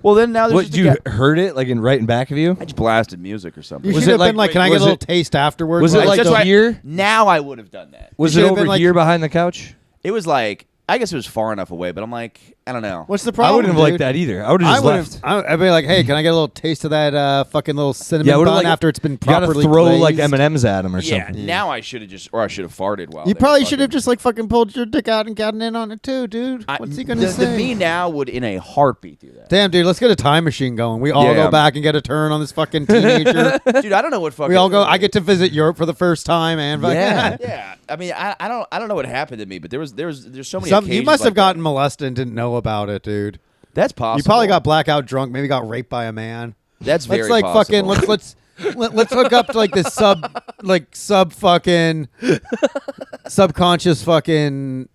Well, then now there's What just you heard it like right in back of you? I just blasted music or something. You Was should it have been like- like, can I get was a little it- taste afterwards? was it Like, like That's why- here? Now I would have done that. Was You it should've over been like- here behind the couch? It was like, I guess it was far enough away, but I'm like, I don't know. what's the I problem? wouldn't have liked dude? that either. I would have I just would left. have. I'd be like, hey, can I get a little taste of that fucking little cinnamon Yeah, I would've bun like- after it's been You gotta properly throw glazed? like M&Ms at him or Yeah, something. now I should have farted while You they probably were should have fucking. just like fucking pulled your dick out and gotten in on it too, dude. What's he gonna the say? me now would in a heartbeat do that. Damn, dude, let's get a time machine going. We all Yeah. go back and get a turn on this fucking teenager. Dude, I don't know what fucking. we all go. I get to visit Europe for the first time, and fucking- Yeah. Yeah, I mean, I don't know what happened to me, but there's so many. You occasions must have like gotten that. molested and didn't know about it, dude. That's possible. You probably got blackout drunk. Maybe got raped by a man. That's very Let's like possible. fucking let's hook up to like this sub fucking subconscious fucking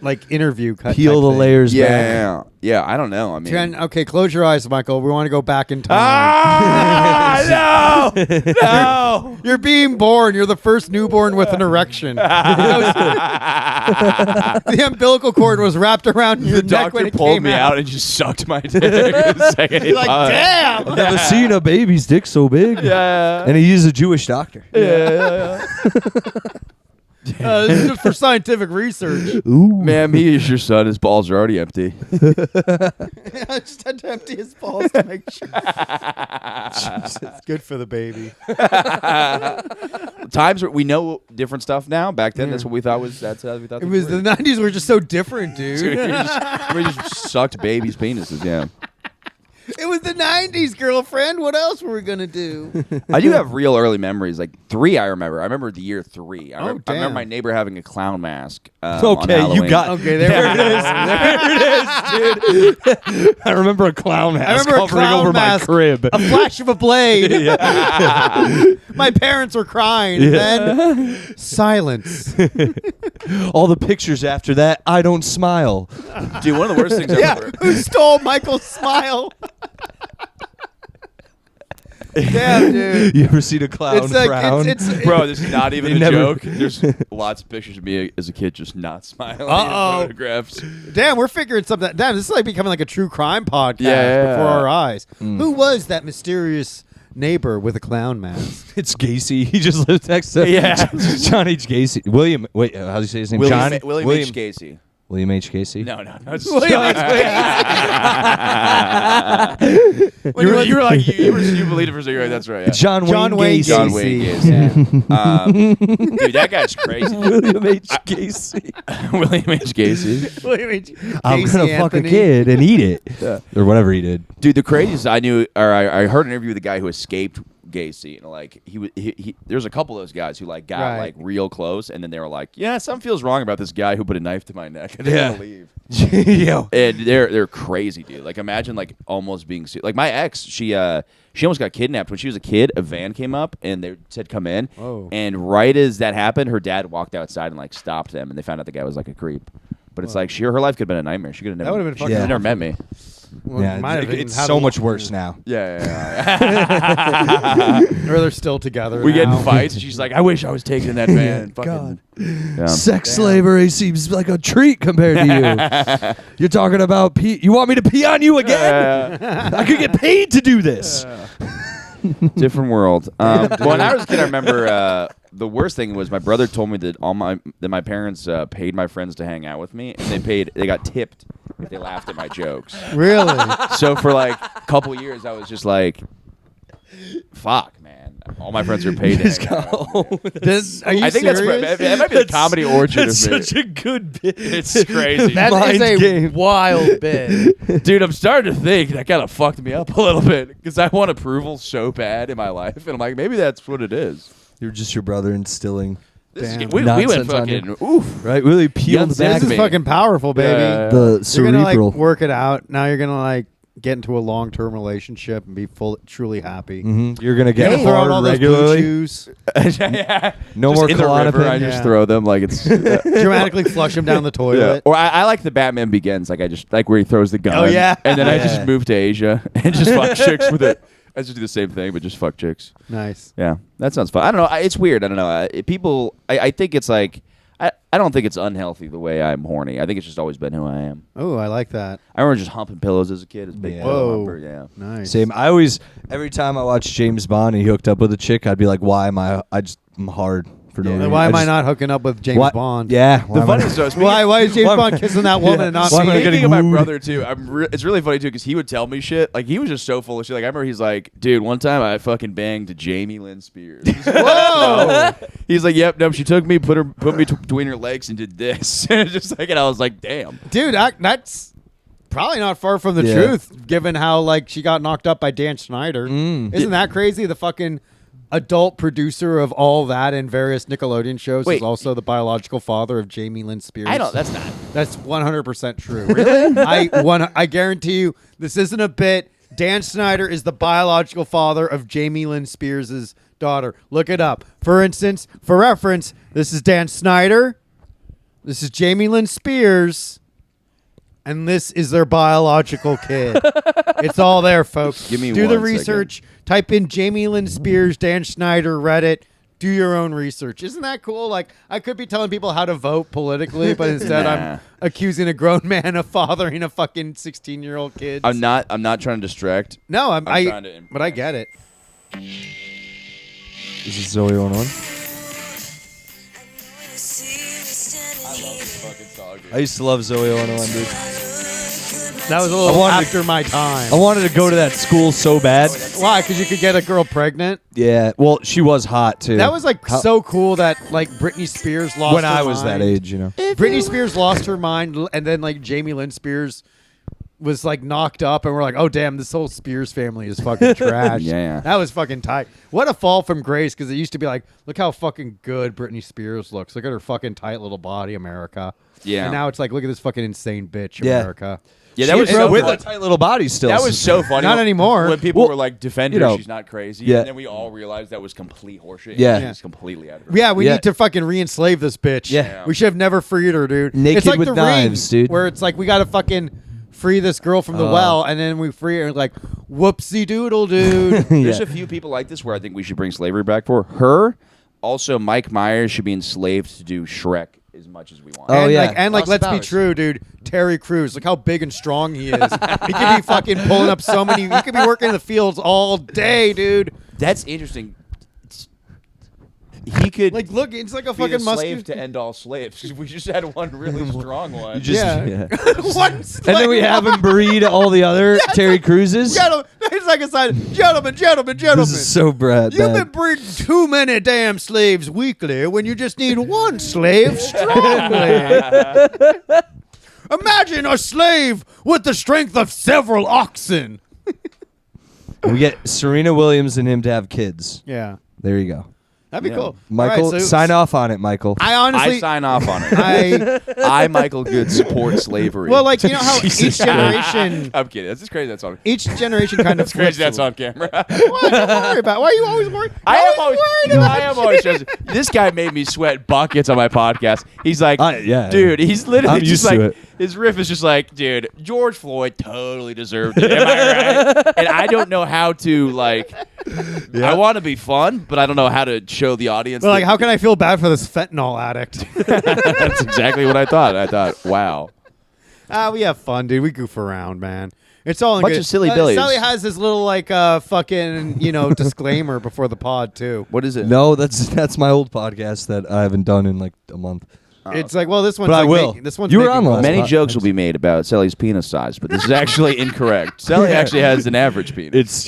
like interview. Peel the layers back. Yeah. I don't know. I mean, Okay, close your eyes, Michael. We want to go back in time. no, no. You're being born. You're the first newborn with an erection. the umbilical cord was wrapped around your The neck when doctor it pulled came me out and just sucked my dick. The second he You're like, popped. damn. I've never seen a baby's dick so big. Yeah. And he's a Jewish doctor. Yeah. This is just for scientific research. Ooh. Ma'am, he is your son. His balls are already empty. I just had to empty his balls to make sure. It's good for the baby. Times where we know different stuff now. Back then, that's what we thought was. That's how we thought. It was the 90s were just so different, dude. we just sucked babies' penises. Yeah. It was the 90s, girlfriend. What else were we going to do? I do have real early memories. Like 3, I remember. I remember the year 3. I remember damn. my neighbor having a clown mask. Okay, on Halloween. you got. Okay, there There it is, dude. I remember a clown mask I remember a hovering clown over mask, my crib. a flash of a blade. My parents were crying. And then silence. All the pictures after that, I don't smile. Dude, one of the worst things I Yeah, remember. who stole Michael's smile? Damn, dude. You ever seen a clown It's like frown? it's Bro, this is not even They a never- joke. There's lots of pictures of me as a kid just not smiling in Uh-oh. photographs. damn. We're figuring something. Damn, this is like becoming like a true crime podcast Yeah. before our eyes. Mm. Who was that mysterious neighbor with a clown mask? It's Gacy. He just lives next to John H. Gacy. William. Wait, how do you say his name? John. William H. Gacy. William H. Gacy. No. It's William H. You were like, you believed it for a second. Right? That's right. Yeah. John John Wayne Wayne Gacy. John Wayne Gacy. Dude, that guy's crazy. William H. Gacy. William H. Gacy. William H. I'm Casey gonna fuck a Anthony. kid and eat it, or whatever he did. Dude, the craziest I knew, or I heard an interview with a guy who escaped Gacy, and like he there's a couple of those guys who like got Right. like real close, and then they were like, yeah, something feels wrong about this guy who put a knife to my neck. I didn't want to leave. Yo. And they're crazy, dude. Like imagine like almost being like my ex. She almost got kidnapped when she was a kid. A van came up and they said come in. Whoa. And right as that happened, her dad walked outside and like stopped them, and they found out the guy was like a creep. But it's like her life could have been a nightmare. She could have never. That would've been fucking She never awful. met me. Well, Yeah, might have been it's how so to- much worse now. Yeah. Or they're still together. We get now. in fights, and she's like, "I wish I was taking in that van." And fucking, yeah. Sex slavery seems like a treat compared to you. You're talking about pee. You want me to pee on you again? I could get paid to do this. Different world. When I was a kid, I remember the worst thing was my brother told me that my parents paid my friends to hang out with me, and they got tipped if they laughed at my jokes. Really? So for like a couple years, I was just like, "Fuck, man! All my friends are paid to hang out." with me. Are you I think serious? that might be the comedy origin That's of me. such a good bit. It's crazy. That is Mind a game. wild bit. Dude, I'm starting to think that kind of fucked me up a little bit because I want approval so bad in my life, and I'm like, maybe that's what it is. You're just your brother instilling. This is- Damn. we went Nonsense on fucking oof. Right? Really peeled Yes, back This is me. fucking powerful, baby. Yeah. the You're gonna like cerebral. work it out. Now you're gonna like get into a long-term relationship and be truly happy. You're gonna You're get gonna throw out hard all those blue regularly. chews, Yeah. No Just more in the river. I Klonopin. just Yeah. throw them like it's. dramatically flush them down the toilet. Or I like the Batman Begins. Like I just like where he throws the gun. Oh, yeah. And then I Yeah. just move to Asia and just fuck chicks with it. I just do the same thing, but just fuck chicks. Nice. Yeah, that sounds fun. I don't know. It's weird. I don't know. I think it's like. I don't think it's unhealthy the way I'm horny. I think it's just always been who I am. Oh, I like that. I remember just humping pillows as a kid. As a big Yeah. pillow Whoa. humper. Yeah. Nice. Same. I always, every time I watch James Bond and he hooked up with a chick, I'd be like, why am I'm hard for no Yeah. reason. Then why am I just- not hooking up with James why- Bond? Yeah. The funniest though, Why is James Why am I- Bond kissing that woman Yeah. and not Why am I me? getting Speaking of my wooed? brother too, it's really funny too because he would tell me shit. Like he was just so full of shit. Like I remember he's like, dude, one time I fucking banged Jamie Lynn Spears. Whoa! He's like, yep, nope. She took me, put me between her legs, and did this. And just like, and I was like, damn. Dude, that's probably not far from the Yeah. truth, given how like she got knocked up by Dan Schneider. Isn't that crazy? The fucking adult producer of all that and various Nickelodeon shows Wait. is also the biological father of Jamie Lynn Spears. I don't. That's not. That's 100% true. Really? I guarantee you, this isn't a bit. Dan Snyder is the biological father of Jamie Lynn Spears' daughter. Look it up. For instance, for reference, this is Dan Snyder. This is Jamie Lynn Spears. And this is their biological kid. It's all there, folks. Give me Do the one research. Type in Jamie Lynn Spears, Dan Schneider, Reddit. Do your own research. Isn't that cool? Like, I could be telling people how to vote politically, but instead Nah. I'm accusing a grown man of fathering a fucking 16-year-old kid. I'm not trying to distract. No, I'm trying to but I get it. This is Zoe 101. I used to love Zoe 101, dude. That was a little wanted after my time. I wanted to go to that school so bad. Why? Because you could get a girl pregnant? Yeah. Well, she was hot too. That was like How- so cool that like Britney Spears lost when her I was mind. that age, you know. Britney Spears lost her mind, and then like Jamie Lynn Spears was like knocked up, and we're like, oh damn, this whole Spears family is fucking trash. Yeah. That was fucking tight. What a fall from grace, because it used to be like, look how fucking good Britney Spears looks. Look at her fucking tight little body, America. Yeah. And now it's like, look at this fucking insane bitch, Yeah. America. Yeah, that was With so a funny. tight little body still. That was so funny. Not anymore. When people Well, were like, defend her, you know, she's not crazy. yeah. And then we all realized that was complete horseshit. Yeah. She's completely out of her. Yeah, we Yeah. need to fucking re-enslave this bitch. Yeah. We should have never freed her, dude. Naked it's like with the knives, Ring, dude. where it's like we gotta fucking free this girl from the well, and then we free her, and like, whoopsie doodle, dude. There's a few people like this where I think we should bring slavery back for her. Also, Mike Myers should be enslaved to do Shrek as much as we want. Oh, and yeah. like, Austin let's be Powers. true, dude. Terry Crews, look how big and strong he is. He could be fucking pulling up so many. He could be working in the fields all day, dude. That's interesting. He could Like, look, it's like a be fucking a slave muscular. to end all slaves. We just had one really strong one. Yeah. One And then we have him breed all the other Terry Cruises. Gentlemen, it's like a sign. Gentlemen. This is so bad. You've been breeding too many damn slaves weekly when you just need one slave strongly. Imagine a slave with the strength of several oxen. We get Serena Williams and him to have kids. Yeah, There you go. that'd be Yeah. cool. Michael, All right, so sign off on it, Michael. I honestly, I sign off on it. I, Michael Good, support slavery. well, like, you know how Jesus each generation, I'm kidding. That's just crazy. That's on. each generation kind of It's crazy. flips That's a- on camera. What? Don't worry about it. Why are you always worried? I am always worried about I am always stressed. This guy made me sweat buckets on my podcast. He's like, Yeah. dude, he's literally I'm just used like, to it. his riff is just like, dude, George Floyd totally deserved it. Am I right? And I don't know how to, like, I want to be fun, but I don't know how to show the audience. But like, that- how can I feel bad for this fentanyl addict? That's exactly what I thought. I thought, wow. We have fun, dude. We goof around, man. It's all in Bunch good. of silly billies. Sally has his little like fucking disclaimer before the pod too. What is it? No, that's my old podcast that I haven't done in like a month. It's like, well, this one's But I like will. this one's You were making on the fun. last Many pod- jokes will be made about Selly's penis size, but this is actually incorrect. Selly actually has an average penis. It's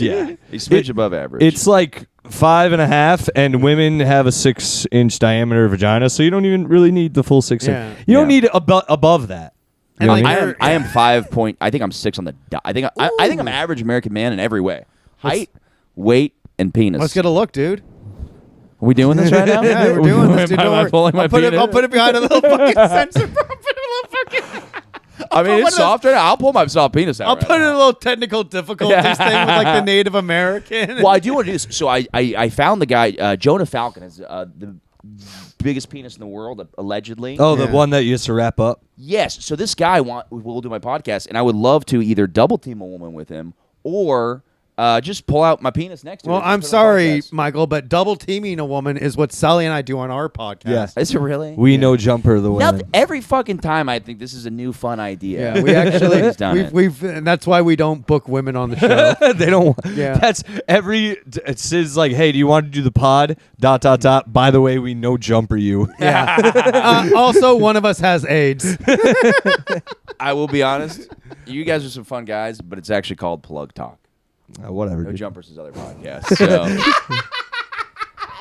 He's smidge above average. It's like 5.5, and women have a 6-inch diameter vagina, so you don't even really need the full 6 Yeah. inch. You don't Yeah. need above that. And You know like, what I mean? you're- I am 5 point. I think I'm 6 on the dot. I think I'm average American man in every way: height, weight, and penis. Let's get a look, dude. Are we doing this right now? Yeah, we're doing this, dude. Am I Don't worry. pulling my I'll put it. penis? I'll put it behind a little fucking sensor. I'll put it a little fucking. I mean, one of it's soft right now. I'll pull my soft penis out. I'll right put it now. in a little technical difficulties thing with like the Native American. Well, I do want to do this. So I found the guy Jonah Falcon is the biggest penis in the world allegedly. Oh, the Yeah. one that you used to wrap up? Yes. So this guy will do my podcast, and I would love to either double team a woman with him or just pull out my penis next to Well, it. I'm and put it on the sorry, podcast. Michael, but double teaming a woman is what Sally and I do on our podcast. Yeah. Is it really? We know Jumper the Now, women. every fucking time I think this is a new fun idea. Yeah, we actually He's done it. we've and that's why we don't book women on the show. They don't. Yeah. That's every. It's like, hey, do you want to do the pod? ... By the way, we know Jumper you. Yeah. Also, one of us has AIDS. I will be honest. You guys are some fun guys, but it's actually called Plug Talk. Whatever. No dude. Jumpers' his other podcast. So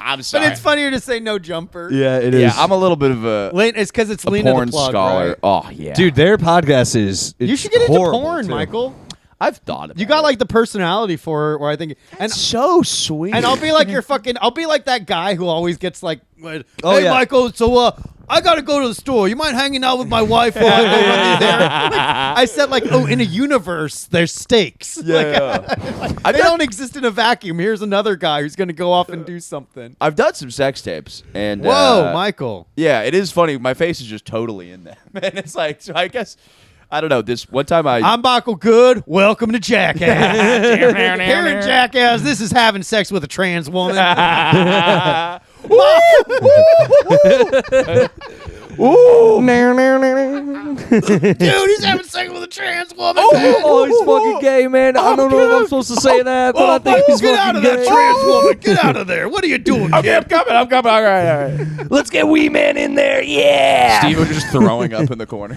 I'm sorry. But it's funnier to say no jumper. Yeah, it is. Yeah, I'm a little bit of a It's because it's Lena porn the plug, scholar. right? Oh yeah, Dude, their podcast is. You it's should get into horrible, porn, too. Michael. I've thought about You got it. like the personality for it, where I think, and so sweet. I'll be like your fucking, I'll be like that guy who always gets like, hey Oh, yeah. Michael, so I gotta go to the store. You mind hanging out with my wife while I go run these errands? Like, I said like, oh, in a universe, there's stakes. Like, they don't exist in a vacuum. Here's another guy who's gonna go off and do something. I've done some sex tapes, and Whoa, Michael. yeah, it is funny. My face is just totally in them, and it's like, so I guess I don't know. This one time I'm Michael Good. Welcome to Jackass. Here in Jackass, this is having sex with a trans woman. Dude, he's having sex with a trans woman. man. Oh, he's fucking gay, man. I don't know if I'm supposed to say that, but I think he's Get out fucking of that gay. trans woman. Get out of there. What are you doing, Okay, kid? I'm coming. All right. Let's get Wee Man in there. Yeah. Steve was just throwing up in the corner.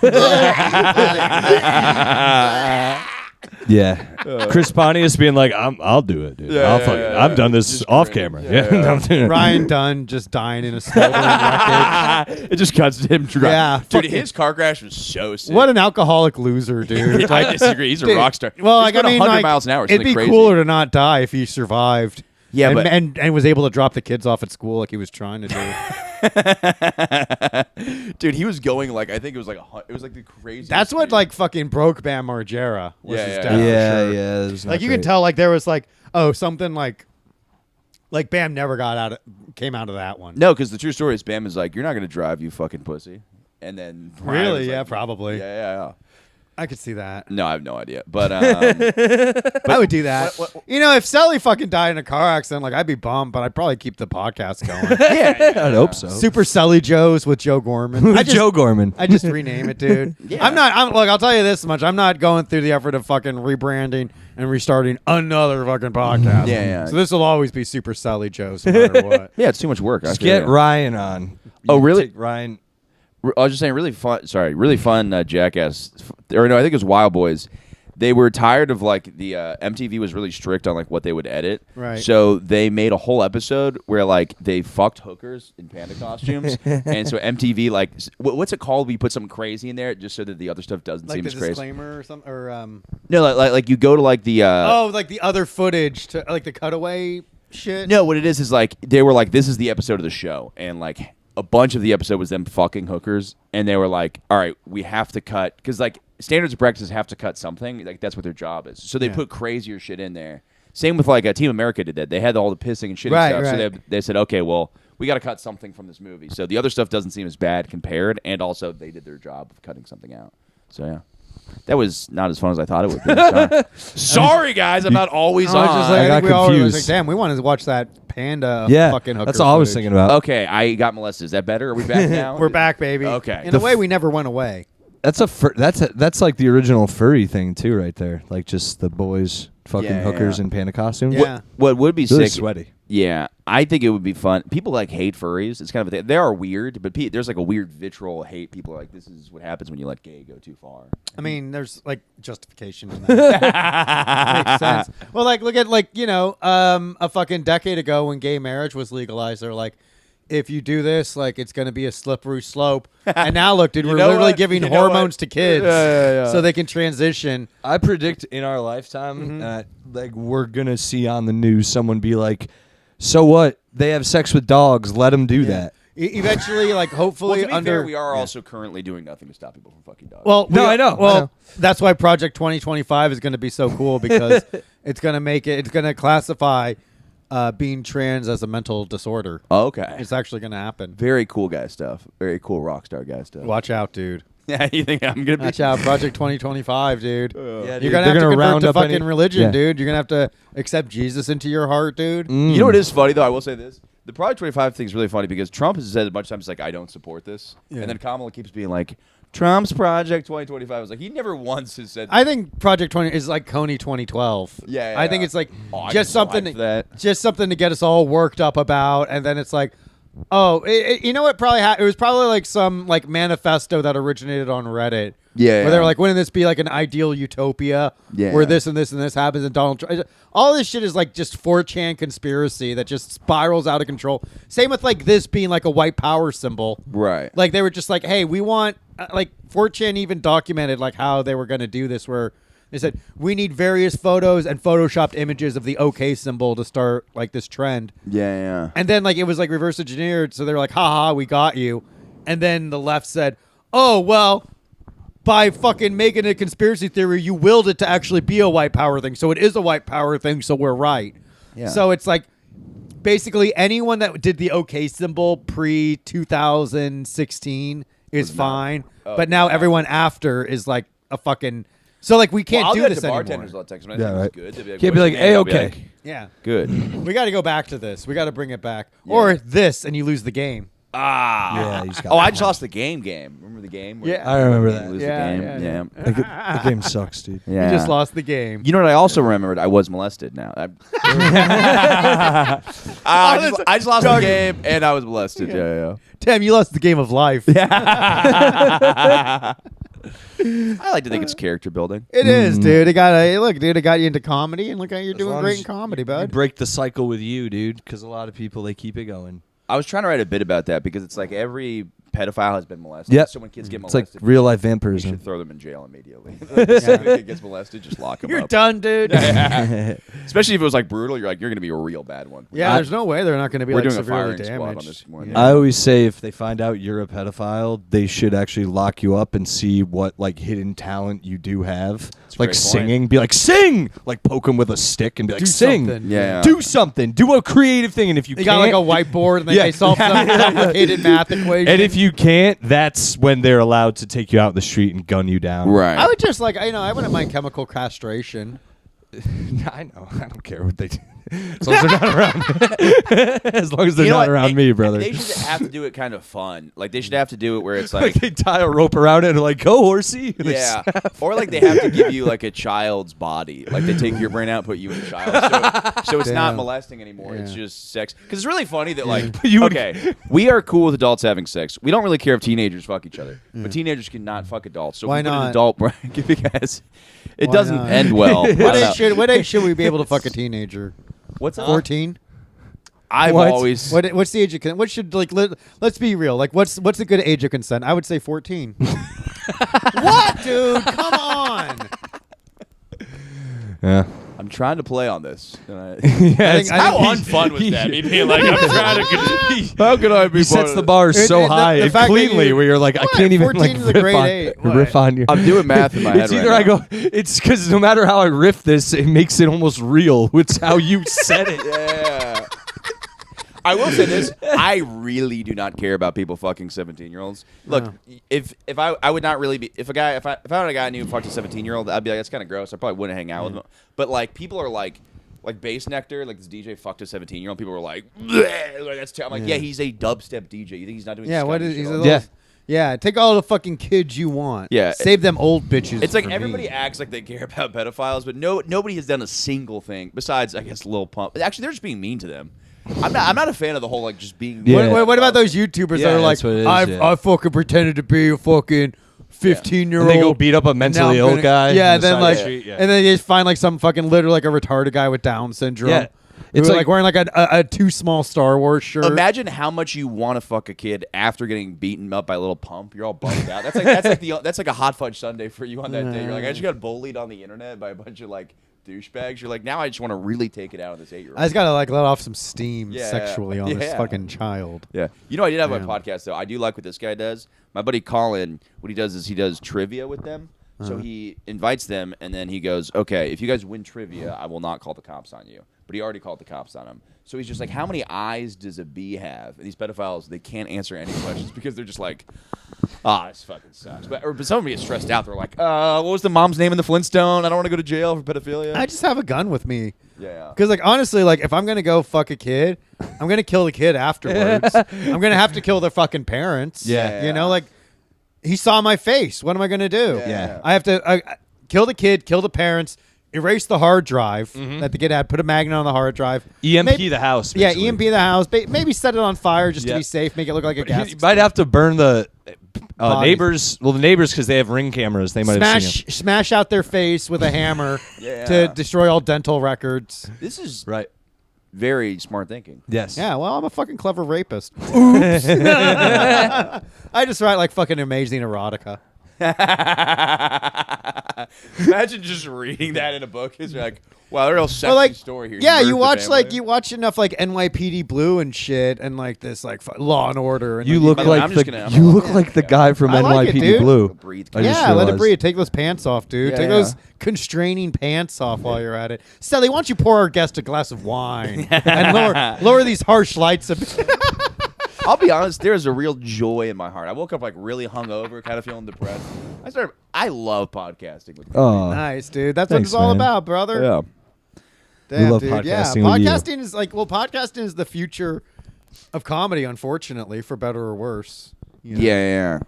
Yeah. Chris Pontius being like, I'll do it, dude. I've done this off camera. Yeah. Ryan Dunn just dying in a smoldering wreckage. It just cuts to him driving. Yeah, Dude, fucking- his car crash was so sick. What an alcoholic loser, dude. I disagree. He's a Dude, rock star. Well, He's like, I going mean, 100 like, miles an hour. it'd be Crazy. cooler to not die if he survived. Yeah, but and was able to drop the kids off at school like he was trying to do. dude, he was going like I think it was like it was like the craziest. That's what speed. like fucking broke Bam Margera was Yeah, his yeah, death. Yeah, for sure. yeah. It's not Like you could great. tell like there was like something like Bam never came out of that one. No, because the true story is Bam is like, "You're not gonna drive, you fucking pussy," and then Ryan Really? was Yeah, like, probably. Yeah. I could see that. No, I have no idea, but I would do that. What- You know, if Selli fucking died in a car accident, like I'd be bummed, but I'd probably keep the podcast going. I'd hope so. Super Selli Joes with Joe Gorman. Joe Gorman. I just rename it, dude. Yeah. Look, I'll tell you this much. I'm not going through the effort of fucking rebranding and restarting another fucking podcast. Yeah. So this will always be Super Selli Joes no matter what. yeah, it's too much work. I Just feel get ya. Ryan on. Oh, You really? take Ryan. I was just saying, really fun. Sorry, really fun. Jackass, or no, I think it was Wild Boys. They were tired of like the MTV was really strict on like what they would edit. Right. So they made a whole episode where like they fucked hookers in panda costumes, and so MTV like what's it called? We put something crazy in there just so that the other stuff doesn't Like seem the as crazy. disclaimer or something, or No, like you go to like the like the other footage to like the cutaway shit. No, what it is like they were like, this is the episode of the show, and like a bunch of the episode was them fucking hookers, and they were like, all right, we have to cut because like standards of practice have to cut something, like that's what their job is. So they Yeah. put crazier shit in there. Same with like Team America did that. They had all the pissing and shitting Right, stuff. right. So they said, okay, well, we got to cut something from this movie. So the other stuff doesn't seem as bad compared, and also they did their job of cutting something out. So yeah. That was not as fun as I thought it would be. Sorry, Sorry, guys. I'm not always I was on. just like, I I got think we all were like, confused. damn, we wanted to watch that panda Yeah, fucking hooker that's all I was footage. thinking about. Okay, I got molested. Is that better? Are we back now? We're back, baby. Okay. In a way, we never went away. That's that's like the original furry thing too, right there. Like just the boys fucking Yeah, hookers yeah. in panda costumes. Yeah. What would be Really sick? sweaty. Yeah, I think it would be fun. People like hate furries. It's kind of a thing. They are weird, but there's like a weird vitriol hate. People are like, this is what happens when you let gay go too far. I mean, there's like justification in that. Makes sense. Well, like look at like a fucking decade ago when gay marriage was legalized. They're like, if you do this, like it's going to be a slippery slope. And now look, dude, we're know literally what? giving You know hormones what? to kids Yeah. so they can transition. I predict in our lifetime, like we're gonna see on the news someone be like, "So what? They have sex with dogs. Let them do that." Eventually, like Well, hopefully to be under. fair, we are also currently doing nothing to stop people from fucking dogs. Well, No, I know. Well, I know. that's why Project 2025 is going to be so cool because it's going to make it. It's going to classify being trans as a mental disorder. okay. It's actually going to happen. Very cool guy stuff. Very cool rock star guy stuff. Watch out, dude. Yeah, you think I'm gonna be? Watch out, Project 2025, dude. Yeah, You're dude, gonna they're have to gonna convert round to up fucking any- religion, Yeah. dude. You're gonna have to accept Jesus into your heart, dude. You know what is funny though? I will say this: the Project 25 thing is really funny because Trump has said a bunch of times like, "I don't support this," Yeah. and then Kamala keeps being like, "Trump's Project 2025." I was like, he never once has said. I think Project 20 is like Coney 2012. Yeah, I think yeah. it's like Oh, I just can something, vibe that. just something to get us all worked up about, and then it's like, oh, you know what? Probably it was probably like some like manifesto that originated on Reddit. Yeah, where they were yeah. like, wouldn't this be like an ideal utopia Yeah. where this and this and this happens? And Donald Trump, all this shit is like just 4chan conspiracy that just spirals out of control. Same with like this being like a white power symbol. Right. Like they were just like, hey, we want like 4chan even documented like how they were going to do this, where they said we need various photos and photoshopped images of the OK symbol to start like this trend. Yeah. And then like it was like reverse engineered, so they were like, haha, we got you. And then the left said, oh well, by fucking making a conspiracy theory, you willed it to actually be a white power thing. So it is a white power thing, so we're right. Yeah. So it's like basically anyone that did the OK symbol pre 2016 is fine. But now everyone after is like a fucking. So like we can't I'll do do this to anymore. bartenders a lot of times. When I Yeah, think right. it's good. They'll Can't be "What's like, your name?" I'll be "Hey, okay." like, Yeah. Good. We got to go back to this. We got to bring it back. Or this, and you lose the game. Yeah, you just got Oh, I that just one. lost the game. Remember the game? where Yeah. I remember you that. lose Yeah, the yeah, game. yeah. The game sucks, dude. Yeah. You just lost the game. You know what I also remembered? I was molested now. I just lost the game and I was molested. Yeah. Damn, you lost the game of life. I like to think it's character building. It is, dude. It got you into comedy, and look how you're doing long great as in comedy, You bud. break the cycle with you, dude, because a lot of people, they keep it going. I was trying to write a bit about that because it's like every pedophile has been molested. Yep. So when kids get It's like molested, real life you vampirism. should throw them in jail immediately. Like, if a kid gets molested, just lock him You're up. done, dude. Especially if it was like brutal, you're going to be a real bad one. Yeah, there's no way they're not going to be We're like doing a severely firing squad on damaged. this one. Yeah. I always say if they find out you're a pedophile, they should actually lock you up and see what like hidden talent you do have. a Like great singing, be like, sing! Like poke them with a stick and be like, Do sing! something. Yeah. Do something. Do a creative thing. And if you They can't, got like a whiteboard and Yeah. they solve some complicated math equation. and if you can't, that's when they're allowed to take you out in the street and gun you down. Right. I would just like I wouldn't mind chemical castration. I know. I don't care what they do. As long as they're not around. As long as they're You know not what? around me, brother. They should have to do it kind of fun. Like they should have to do it where it's Like like, they tie a rope around it and like, go horsey. And they yeah, or like they have to give you like a child's body. Like they take your brain out, and put you in a child, so it's not Damn. molesting anymore. It's Yeah. just sex. Because it's really funny that like, You would- okay, we are cool with adults having sex. We don't really care if teenagers fuck each other, but teenagers cannot fuck adults. So Why if we put an not? adult because it Why doesn't not? end well. I don't know. What age should we be able to fuck a teenager? What's up? 14. I've What? always What's the age of consent? What should like let's be real. Like what's a good age of consent? I would say 14. What, dude? Come on. Yeah. I'm trying to play on this. Yeah, it's- I How think unfun was that? Me being like, I'm trying to. How can I be? He sets the bar so the high and fact that cleanly you- where you're like, I What? can't even 14 like is a great riff age. on you. I'm doing math in my head It's right either I now. go, it's because no matter how I riff this, it makes it almost real. It's how you said it. Yeah. I will say this: I really do not care about people fucking 17-year-olds. Look, if I would not really be if I found a guy I knew who fucked a 17-year-old, I'd be like, that's kind of gross. I probably wouldn't hang out with him. But like people are like Bass Nectar, like this DJ fucked a 17-year-old. People were like, that's terrible. I'm like, yeah, he's a dubstep DJ. You think he's not doing? Yeah, what scummy is he's shit a all little, Yeah. Yeah, take all the fucking kids you want. Yeah. Save them old bitches. It's like for everybody me. acts like they care about pedophiles, but nobody has done a single thing besides, I guess, Lil Pump. Actually, they're just being mean to them. I'm not a fan of the whole like just being. Yeah. What about those YouTubers Yeah, that are like, that's what it is, I yeah. fucking pretended to be a fucking 15-year-old. And they go beat up a mentally ill guy. Yeah, on and the then side of like, the street, yeah. and then they just find like some fucking literally like a retarded guy with Down syndrome. Yeah. It's It's like like- wearing like a too small Star Wars shirt. Imagine how much you want to fuck a kid after getting beaten up by Lil Pump. You're all bummed out. That's like a hot fudge sundae for you on that day. You're like, I just got bullied on the internet by a bunch of like douchebags. You're like, now I just want to really take it out on this 8-year-old. I just gotta like let off some steam Yeah. sexually on this Yeah. fucking child. Yeah. You know, I did have Damn. my podcast, though. I do like what this guy does. My buddy Colin, what he does is he does trivia with them. So he invites them, and then he goes, okay, if you guys win trivia, I will not call the cops on you. But he already called the cops on him. So he's just like, how many eyes does a bee have? And these pedophiles, they can't answer any questions because they're just like, this fucking sucks. But some of them get stressed out. They're like, what was the mom's name in the Flintstone? I don't want to go to jail for pedophilia. I just have a gun with me. Yeah. Because, like, honestly, like, if I'm going to go fuck a kid, I'm going to kill the kid afterwards. I'm going to have to kill their fucking parents. Yeah. You know, like, he saw my face. What am I going to do? Yeah. I have to kill the kid, kill the parents, erase the hard drive that the kid had, put a magnet on the hard drive. EMP Maybe- the house. Yeah, basically. EMP the house. Maybe set it on fire just to Yeah. be safe, make it look like a gas. You might have to burn the Bodies. neighbors. Well, the neighbors, because they have ring cameras. They might have seen him. Smash out their face with a hammer Yeah. to destroy all dental records. This is Right. very smart thinking. Yes. Yeah, well, I'm a fucking clever rapist. Oops. I just write like fucking amazing erotica. Imagine just reading that in a book. It's like, wow, a real sexy Or like, story here. yeah, murdered you the watch family. like you watch enough like NYPD Blue and shit, and like this like Law and Order. And You like, look By the way, like I'm just the gonna- I'm you gonna- look like the guy from I like it, NYPD dude. Blue. Breathe. I just yeah, let it realized. breathe. Take those pants off, dude. Yeah, Take yeah. those constraining pants off while you're at it. Selly, why don't you pour our guest a glass of wine and lower these harsh lights a bit? I'll be honest, there's a real joy in my heart. I woke up like really hungover, kind of feeling depressed. I love podcasting with you. Oh, Nice, dude. That's what Thanks, it's all man. about, brother. Yeah. Damn, love dude. podcasting Yeah, with you. podcasting is like, well, podcasting is the future of comedy, unfortunately, for better or worse. You know? Yeah.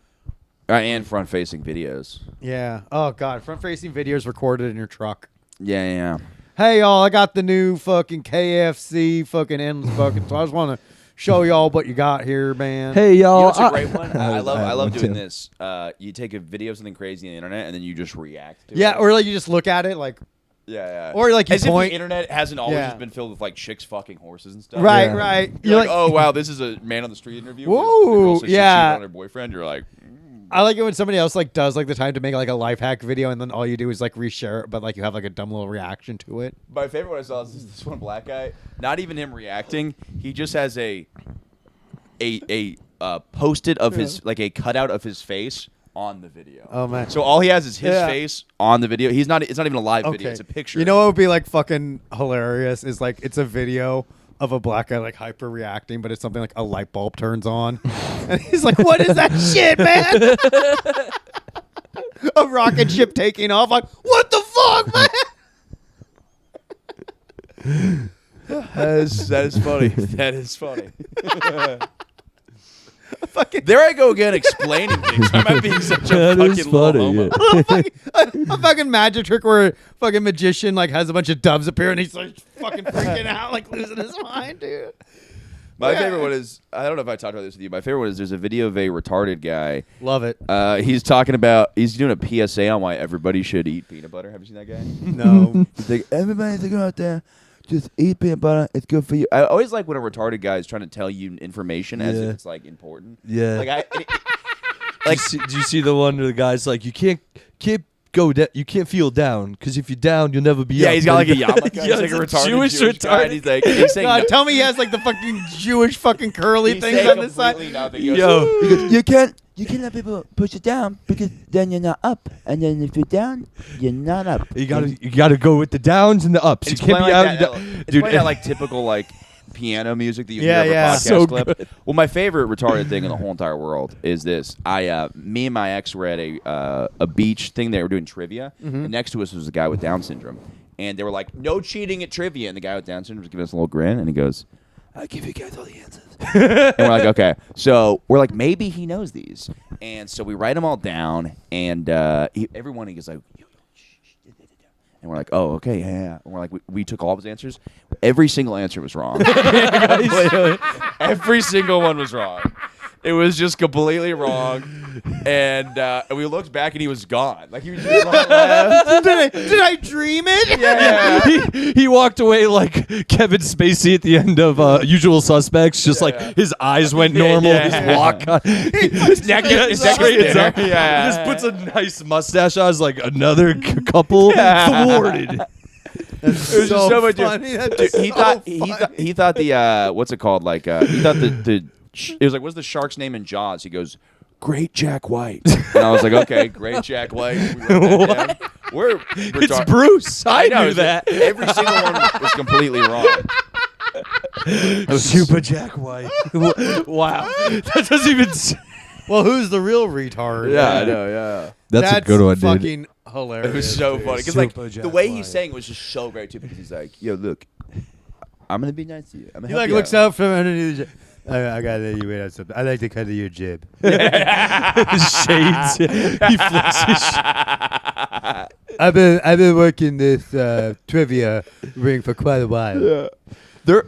And front facing videos. Yeah. Oh God, front-facing videos recorded in your truck. Yeah. Hey y'all, I got the new fucking KFC fucking endless bucket. So I just want to show y'all what you got here, man. Hey You know y'all, what's a great one? I one love doing too. this. You take a video of something crazy on the internet and then you just react to it. Yeah, or like you just look at it like, yeah. or like you As point. if the internet hasn't always Yeah. just been filled with like chicks fucking horses and stuff. Right, Yeah. right. You're like, oh wow, this is a man on the street interview. where the Whoa, girl says she yeah. cheated on her boyfriend. You're like, I like it when somebody else like does like the time to make like a life hack video, and then all you do is like reshare it, but like you have like a dumb little reaction to it. my favorite one I saw is this one black guy. Not even him reacting. He just has a posted of his like a cutout of his face on the video. Oh man. So all he has is his Yeah. face on the video. It's not even a live video. Okay. It's a picture. You know what would be like fucking hilarious is like it's a video of a black guy like hyper reacting, but it's something like a light bulb turns on, and he's like, "What is that shit, man?" A rocket ship taking off. Like, what the fuck, man? That is funny. That is funny. Fucking There I go again explaining things. Why am I being such a That is fucking little funny, homo? yeah. a fucking magic trick where a fucking magician like has a bunch of doves appear and he's like fucking freaking out, like losing his mind, dude. My Yeah. favorite one is, I don't know if I talked about this with you. My favorite one is there's a video of a retarded guy. Love it. He's doing a PSA on why everybody should eat peanut butter. Have you seen that guy? No. He's like, everybody to go out there, just eat peanut butter. It's good for you. I always like when a retarded guy is trying to tell you information as Yeah. if it's like important. Yeah. Like Do you see the one where the guy's like, you can't go down, you can't feel down, because if you're down, you'll never be yeah, up. he's got like a yarmulke. Yeah, He's like it's a a retarded Jewish guy, and he's saying God, no, tell me he has like the fucking Jewish fucking curly he's things saying on the side. completely nothing. He goes, Yo. He goes, you can't let people push you down because then you're not up, and then if you're down, you're not up. You gotta go with the downs and the ups. It's You can't playing be like out. that, it's Dude, playing that like typical like piano music that you Yeah, hear yeah. of a podcast So clip. good. Well, my favorite retarded thing in the whole entire world is this. Me and my ex were at a beach thing. They were doing trivia, and next to us was a guy with Down syndrome, and they were like, "No cheating at trivia." And the guy with Down syndrome was giving us a little grin, and he goes, "I'll give you guys all the answers." And we're like, okay. So we're like, maybe he knows these, and so we write them all down, and everyone he goes like. And we're like, oh, okay, yeah. And we're like, we took all of his answers. Every single answer was wrong. Every single one was wrong. It was just completely wrong. And we looked back and he was gone. Like he was just left. Did I dream it? Yeah. he walked away like Kevin Spacey at the end of Usual Suspects. Just like his eyes went normal. Yeah. His walk. His neck is Yeah. thinner. Yeah. Just puts a nice mustache on. Is like another couple thwarted. It was just so much. funny. That's Dude, he so thought funny. he thought the what's it called? Like he thought it was like, what's the shark's name in Jaws? He goes, Great Jack White. And I was like, okay, Great Jack White. We wrote that down. We're It's retard- Bruce. I know, knew it's that. Every single one was completely wrong. Super Jack White. Wow. That doesn't even. Well, who's the real retard? Yeah, I know, yeah. That's a good one, dude. Fucking hilarious. It was so dude. funny because like Super Jack the way White. he's saying it was just so great too. Because he's like, "Yo, look, I'm gonna be nice to you. I'm gonna He help like you looks out." out from underneath. I gotta let you wait on something. I like the cut of your jib. His shades. He flips his I've been working this trivia ring for quite a while.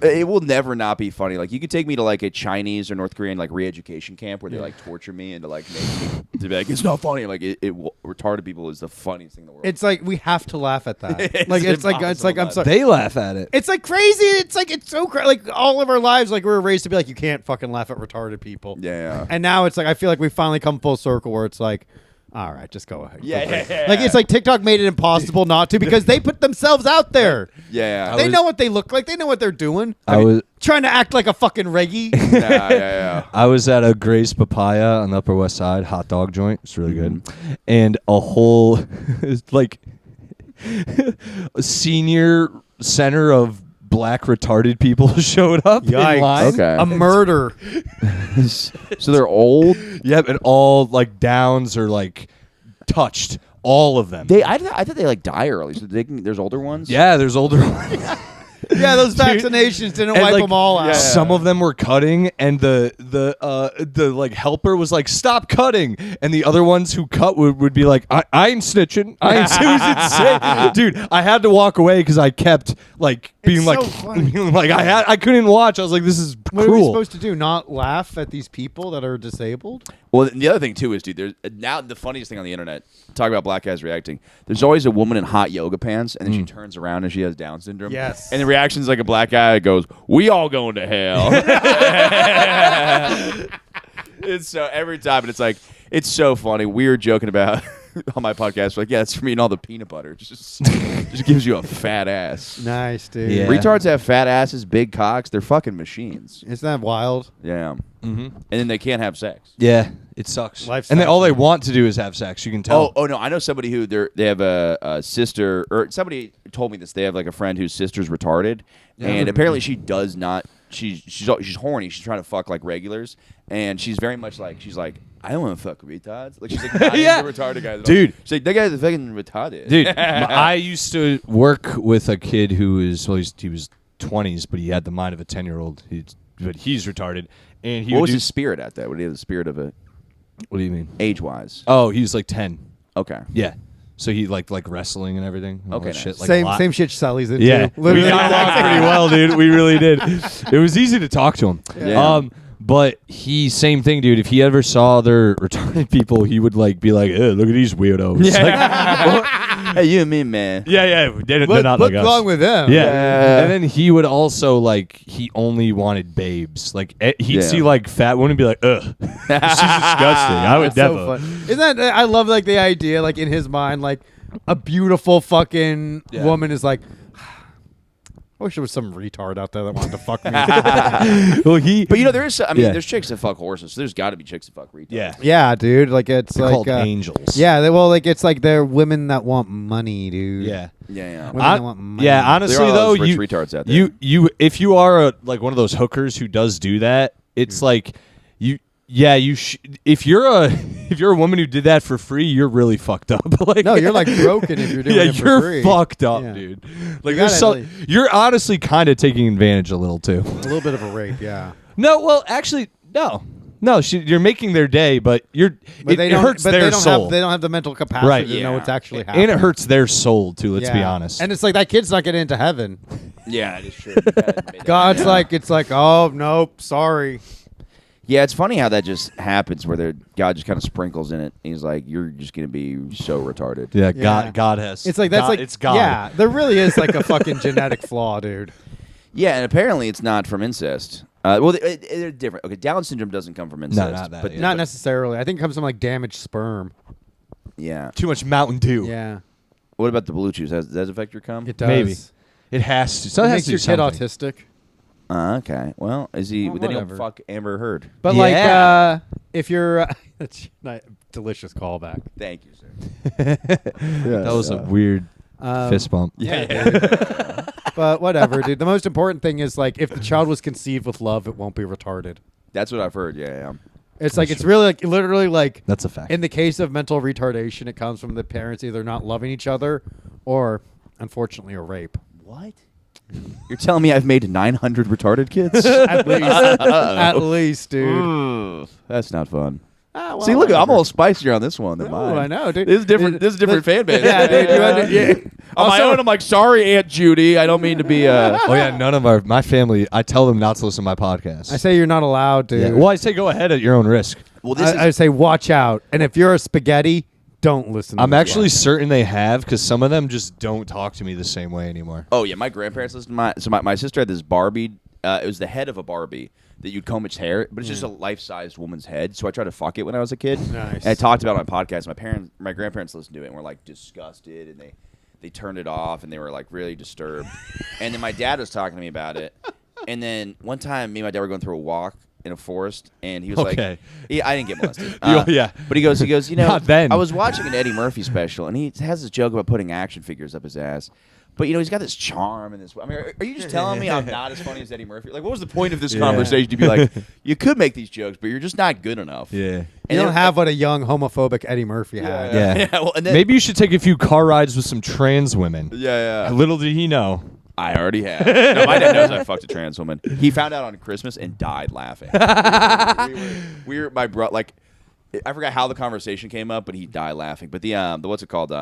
It will never not be funny. Like you could take me to like a Chinese or North Korean like re-education camp where they like torture me and to like make me to be like it's not funny. Like retarded people is the funniest thing in the world. It's like we have to laugh at that. It's it's like impossible I'm not sorry. They laugh at it. It's like crazy. It's like it's so like all of our lives, like we were raised to be like you can't fucking laugh at retarded people. Yeah. And now it's like I feel like we finally come full circle where it's like, all right, just go ahead. Yeah, Go for it. yeah, Like yeah. it's like TikTok made it impossible not to because they put themselves out there. yeah. They know what they look like. They know what they're doing. I was Trying to act like a fucking reggae. yeah. I was at a Grace Papaya on the Upper West Side hot dog joint. It's really good, and a whole like a senior center of black retarded people showed up in Yikes. line. Okay. A murder. So they're old. Yep, and all like downs are like touched. All of them. I thought they like die early. So there's older ones. Yeah, there's older ones. Yeah, those vaccinations didn't wipe them all out. Some of them were cutting, and the like helper was like, "Stop cutting," and the other ones who cut would be like, "I ain't snitching." It was insane, dude. I had to walk away because I kept like being so like, funny. like I couldn't watch. I was like, "This is What are we cruel." supposed to do? Not laugh at these people that are disabled? Well, the other thing too is, dude, there's now the funniest thing on the internet. Talk about black guys reacting. There's always a woman in hot yoga pants, and then she turns around and she has Down syndrome. Yes. And the reaction's like a black guy that goes, "We all going to hell." It's so every time, and it's like it's so funny. We were joking about on my podcast, like, yeah, it's from eating all the peanut butter. Just gives you a fat ass. Nice, dude. Yeah. Retards have fat asses, big cocks. They're fucking machines. Isn't that wild? Yeah. And then they can't have sex. Yeah, it sucks. Life's And all they fascinating. want to do is have sex. You can tell. Oh no! I know somebody who they have a sister, or somebody told me this. They have like a friend whose sister's retarded, and apparently she does not. She's horny. She's trying to fuck like regulars, and she's very much like I don't want to fuck retards. Like she's like not Yeah. into retarded guys, at all. Dude. She's like that guy's fucking retarded, Dude, I used to work with a kid who is he was 20s, but he had the mind of a 10-year-old. But he's retarded, and he What would was do, his spirit at that? What did he have the spirit of it, What do you mean? age wise? Oh, he was like 10. Okay. Yeah, so he like wrestling and everything. and all Okay, that shit, nice. like a lot. Same shit Selli's into. Yeah, Literally. we got along pretty well, dude. We really did. It was easy to talk to him. Yeah. But same thing, dude. If he ever saw other retarded people, he would like be like, "Look at these weirdos." Like, Hey, you and me, man. yeah. They're not What's like us. wrong with them? Yeah. And then he would also like he only wanted babes. Like he'd Yeah. see like fat women and be like, "Ugh, she's disgusting." I would That's so never. fun. Isn't that? I love like the idea, like in his mind, like a beautiful fucking woman is like, I wish there was some retard out there that wanted to fuck me. Well, But you know there is. I mean, Yeah. there's chicks that fuck horses. So there's got to be chicks that fuck retards. yeah, Yeah, dude. Like it's they're like called angels. Yeah, like it's like they're women that want money, dude. yeah. Yeah. Women that want money. Yeah, honestly There are though, those rich you retards out there. you if you are like one of those hookers who does do that, it's like if you're a woman who did that for free, you're really fucked up. Like No, you're like broken if you're doing yeah, it for you're free. fucked up, Yeah. dude. Like gotta there's at least- you're honestly kind of taking advantage a little too. A little bit of a rape, yeah. No, well, actually, no. You're making their day, but But it hurts but their they don't soul. Have, they don't have the mental capacity Right. to know Yeah. what's actually happening. And it hurts their soul too. Let's be Yeah. honest. And it's like that kid's not getting into heaven. Yeah, it is true. You gotta admit it. God's Yeah. like, it's like, oh nope, sorry. Yeah, it's funny how that just happens where God just kind of sprinkles in it. He's like, you're just going to be so retarded. yeah, Yeah. God has. It's like that's God, like it's God. Yeah, there really is like a fucking genetic flaw, dude. Yeah, and apparently it's not from incest. Well, they're different. Okay, Down syndrome doesn't come from incest. not that, But, yeah. Not necessarily. I think it comes from like damaged sperm. Yeah. Too much Mountain Dew. Yeah, What about the blue chews? Does that affect your cum? it does. Maybe. It has to. So It it has makes to your do kid something. autistic. Okay. Well, is he? Well, then he'll whatever. fuck Amber Heard. But Yeah. like, if you're, that's a delicious callback. Thank you, sir. That was a weird fist bump. Yeah, dude. But whatever, dude. The most important thing is like, if the child was conceived with love, it won't be retarded. That's what I've heard. Yeah. It's like it's really like literally like That's a fact. in the case of mental retardation, it comes from the parents either not loving each other or, unfortunately, a rape. What? You're telling me I've made 900 retarded kids? At least, at least, dude. Ugh, that's not fun. Ah, well, See, look, I'm whatever. a little spicier on this one than Oh, mine. I know, dude. This is different. This is a different fan base. Yeah, dude. Yeah. On my Also- own, I'm like, sorry, Aunt Judy. I don't mean to be. Oh yeah, none of my family. I tell them not to listen to my podcast. I say you're not allowed to. Yeah. Well, I say go ahead at your own risk. Well, this I say watch out. And if you're a spaghetti, don't listen to I'm this actually one. certain they have because some of them just don't talk to me the same way anymore. Oh yeah, my grandparents listened to my sister had this Barbie. It was the head of a Barbie that you'd comb its hair, but it's just a life-sized woman's head. So I tried to fuck it when I was a kid. Nice. And I talked about it on my podcast. My grandparents listened to it and were like disgusted, and they turned it off and they were like really disturbed. And then my dad was talking to me about it. And then one time, me and my dad were going through a walk in a forest, and he was Okay. like, "Yeah, I didn't get molested." Yeah. But he goes, you know, Not then. I was watching an Eddie Murphy special, and he has this joke about putting action figures up his ass. But you know, he's got this charm and this. I mean, are you just telling me I'm not as funny as Eddie Murphy? Like, what was the point of this conversation? To be like, you could make these jokes, but you're just not good enough. Yeah. You And don't then- have what a young homophobic Eddie Murphy had. Yeah. Well, and then, Maybe you should take a few car rides with some trans women. Yeah. Little did he know. I already have. No, my dad knows I fucked a trans woman. He found out on Christmas and died laughing. we were my bro. Like, I forgot how the conversation came up, but he died laughing. But the what's it called?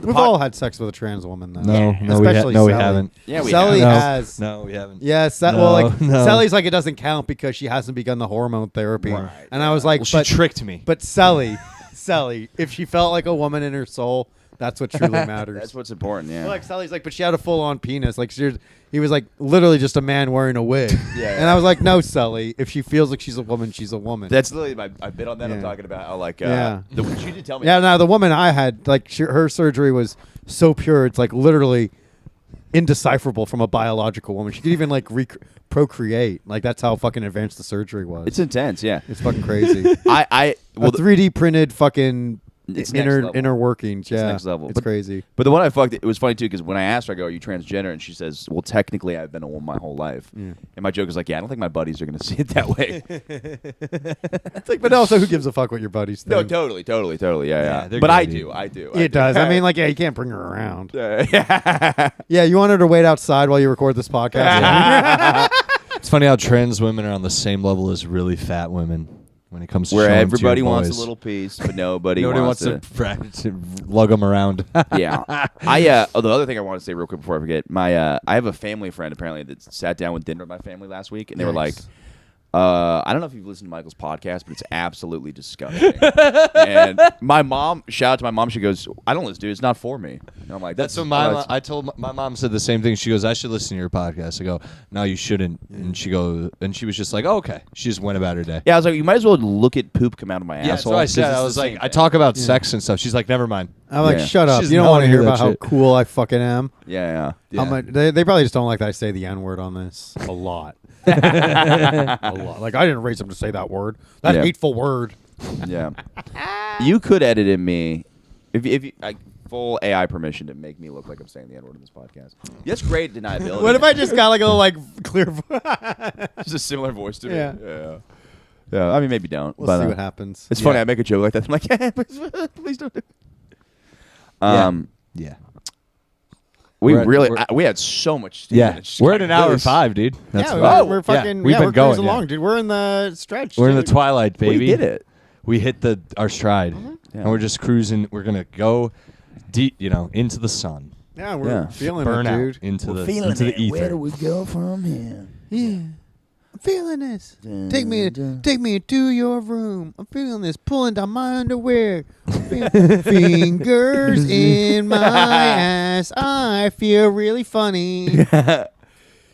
We've all had sex with a trans woman, though. No, Especially we Selli. haven't. Yeah, we Selli have. has. No, we haven't. Yes, Selli's like it doesn't count because she hasn't begun the hormone therapy. Right, And I was like, Well, she tricked me. But Selli, if she felt like a woman in her soul, that's what truly matters. That's what's important. Yeah. Like Selli's like, but she had a full-on penis. Like he was like literally just a man wearing a wig. Yeah. And I was like, no, Selli. If she feels like she's a woman, she's a woman. That's literally I bit on that. Yeah. I'm talking about how like Yeah. She did tell me. Yeah. Now the woman I had, like, her surgery was so pure. It's like literally indecipherable from a biological woman. She could even like procreate. Like that's how fucking advanced the surgery was. It's intense. Yeah. It's fucking crazy. Well, 3D printed fucking It's next level. inner workings. Yeah, next level. It's But- crazy. But the one I fucked, it was funny too because when I asked her, I go, "Are you transgender?" and she says, "Well, technically, I've been a woman my whole life." Yeah. And my joke is like, "Yeah, I don't think my buddies are gonna see it that way." It's like, but also, who gives a fuck what your buddies think? No, totally, Yeah, yeah. they're But good, I dude. do, I do. It does. I mean, like, yeah, you can't bring her around. yeah. Yeah, you want her to wait outside while you record this podcast. It's funny how trans women are on the same level as really fat women when it comes to Where showing 'em to everybody your wants a boys. little piece, but nobody wants to. to lug them around. Yeah. The other thing I want to say real quick before I forget, I have a family friend apparently that sat down with dinner with my family last week, and they were like, Nice. I don't know if you've listened to Michael's podcast, but it's absolutely disgusting. And my mom, shout out to my mom, she goes, I don't listen to it. It's not for me. And I'm like, That's what I told my mom said the same thing. She goes, I should listen to your podcast. I go, no, you shouldn't. And she was just like, oh, okay. She just went about her day. Yeah, I was like, you might as well look at poop come out of my Yeah, that's asshole. what I 'cause said. it's I the was same like, I thing. talk about sex and stuff. She's like, never mind. I'm like, Yeah. shut up. She's You don't not want to hear hear that about how shit. cool I fucking am. Yeah. I'm like, they probably just don't like that I say the N word on this a lot. A lot. Like, I didn't raise them to say that word. That Yeah. hateful word. Yeah. You could edit in me if you full AI permission to make me look like I'm saying the N-word in this podcast. That's great deniability. What if I just got like a little like clear voice? just a similar voice to me? Yeah. Yeah. I mean, maybe don't. We'll but, see what happens. It's funny. I make a joke like that. I'm like, please don't do it. Yeah. We We're at- really we're- we had so much. Yeah. It's We're at an hour really- 5, dude. That's Yeah, about- we're fucking. We've yeah, been we're going cruising yeah. along, dude. We're in the stretch. We're in the dude. twilight, baby. We did it. We hit our stride, Yeah. and we're just cruising. We're gonna go deep, into the sun, Yeah, we're Yeah. feeling burn it, out dude. into We're the feeling into it. the Where ether. do we go from here? Yeah. I'm feeling this. Dun, Take me dun. to your room. I'm feeling this pulling down my underwear. Fingers in my ass. I feel really funny.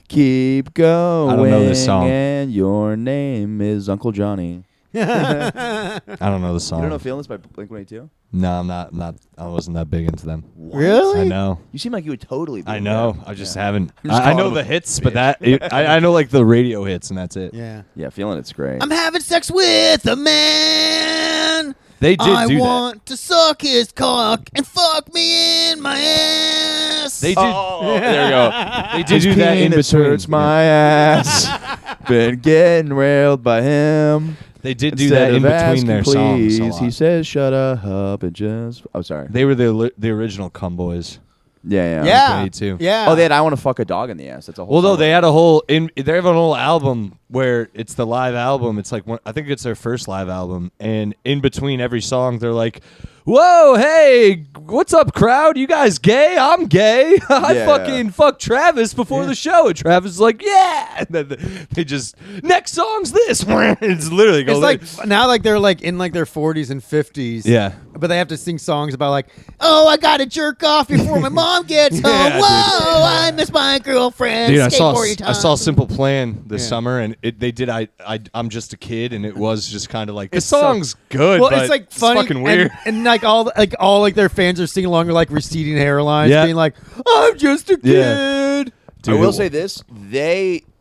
Keep going. I don't know this song. And your name is Uncle Johnny. I don't know the song. You don't know "Feeling This" by Blink-182? No, I'm not. I wasn't that big into them. Really? I know. You seem like you would totally. Be I in know. that. I just Yeah. haven't. I'm just I know calling the him a hits, but bitch. I know like the radio hits, and that's it. Yeah. Yeah, "Feeling It's" great. I'm having sex with a man. They did I do want to suck his cock and fuck me in my ass. that. They did. Oh, there you go. They did do that in Penis between. hurts my ass. Been getting railed by him. They did do Instead that in of between asking, their please, songs. A he lot. says, "Shut up and just." Oh, sorry. They were the original Cum Boys. Yeah. Yeah. They too. Yeah. Oh, they had "I Want to Fuck a Dog in the Ass." That's a whole. Well, no, song. they had a whole. They have an whole album where it's the live album. It's like I think it's their first live album, and in between every song, they're like, "Whoa, hey, what's up, crowd? You guys gay? I'm gay. I Yeah. fucking fucked Travis before the show." And Travis is like, "Yeah." And then they just next song's this. It's literally It's like now, like they're like in like their 40s and 50s. Yeah. But they have to sing songs about like, oh, I gotta jerk off before my mom gets home. Yeah, dude. Whoa, I miss my girlfriend. Dude, I saw Skateboarding time. Simple Plan this Yeah. summer, and they did. I'm just a kid, and it was just kind of like the It's so- song's good. Well, but it's like funny fucking weird. and like all like their fans are singing along with like receding hairlines, Yeah. being like, I'm just a Yeah. kid. Dude, I will it- say this: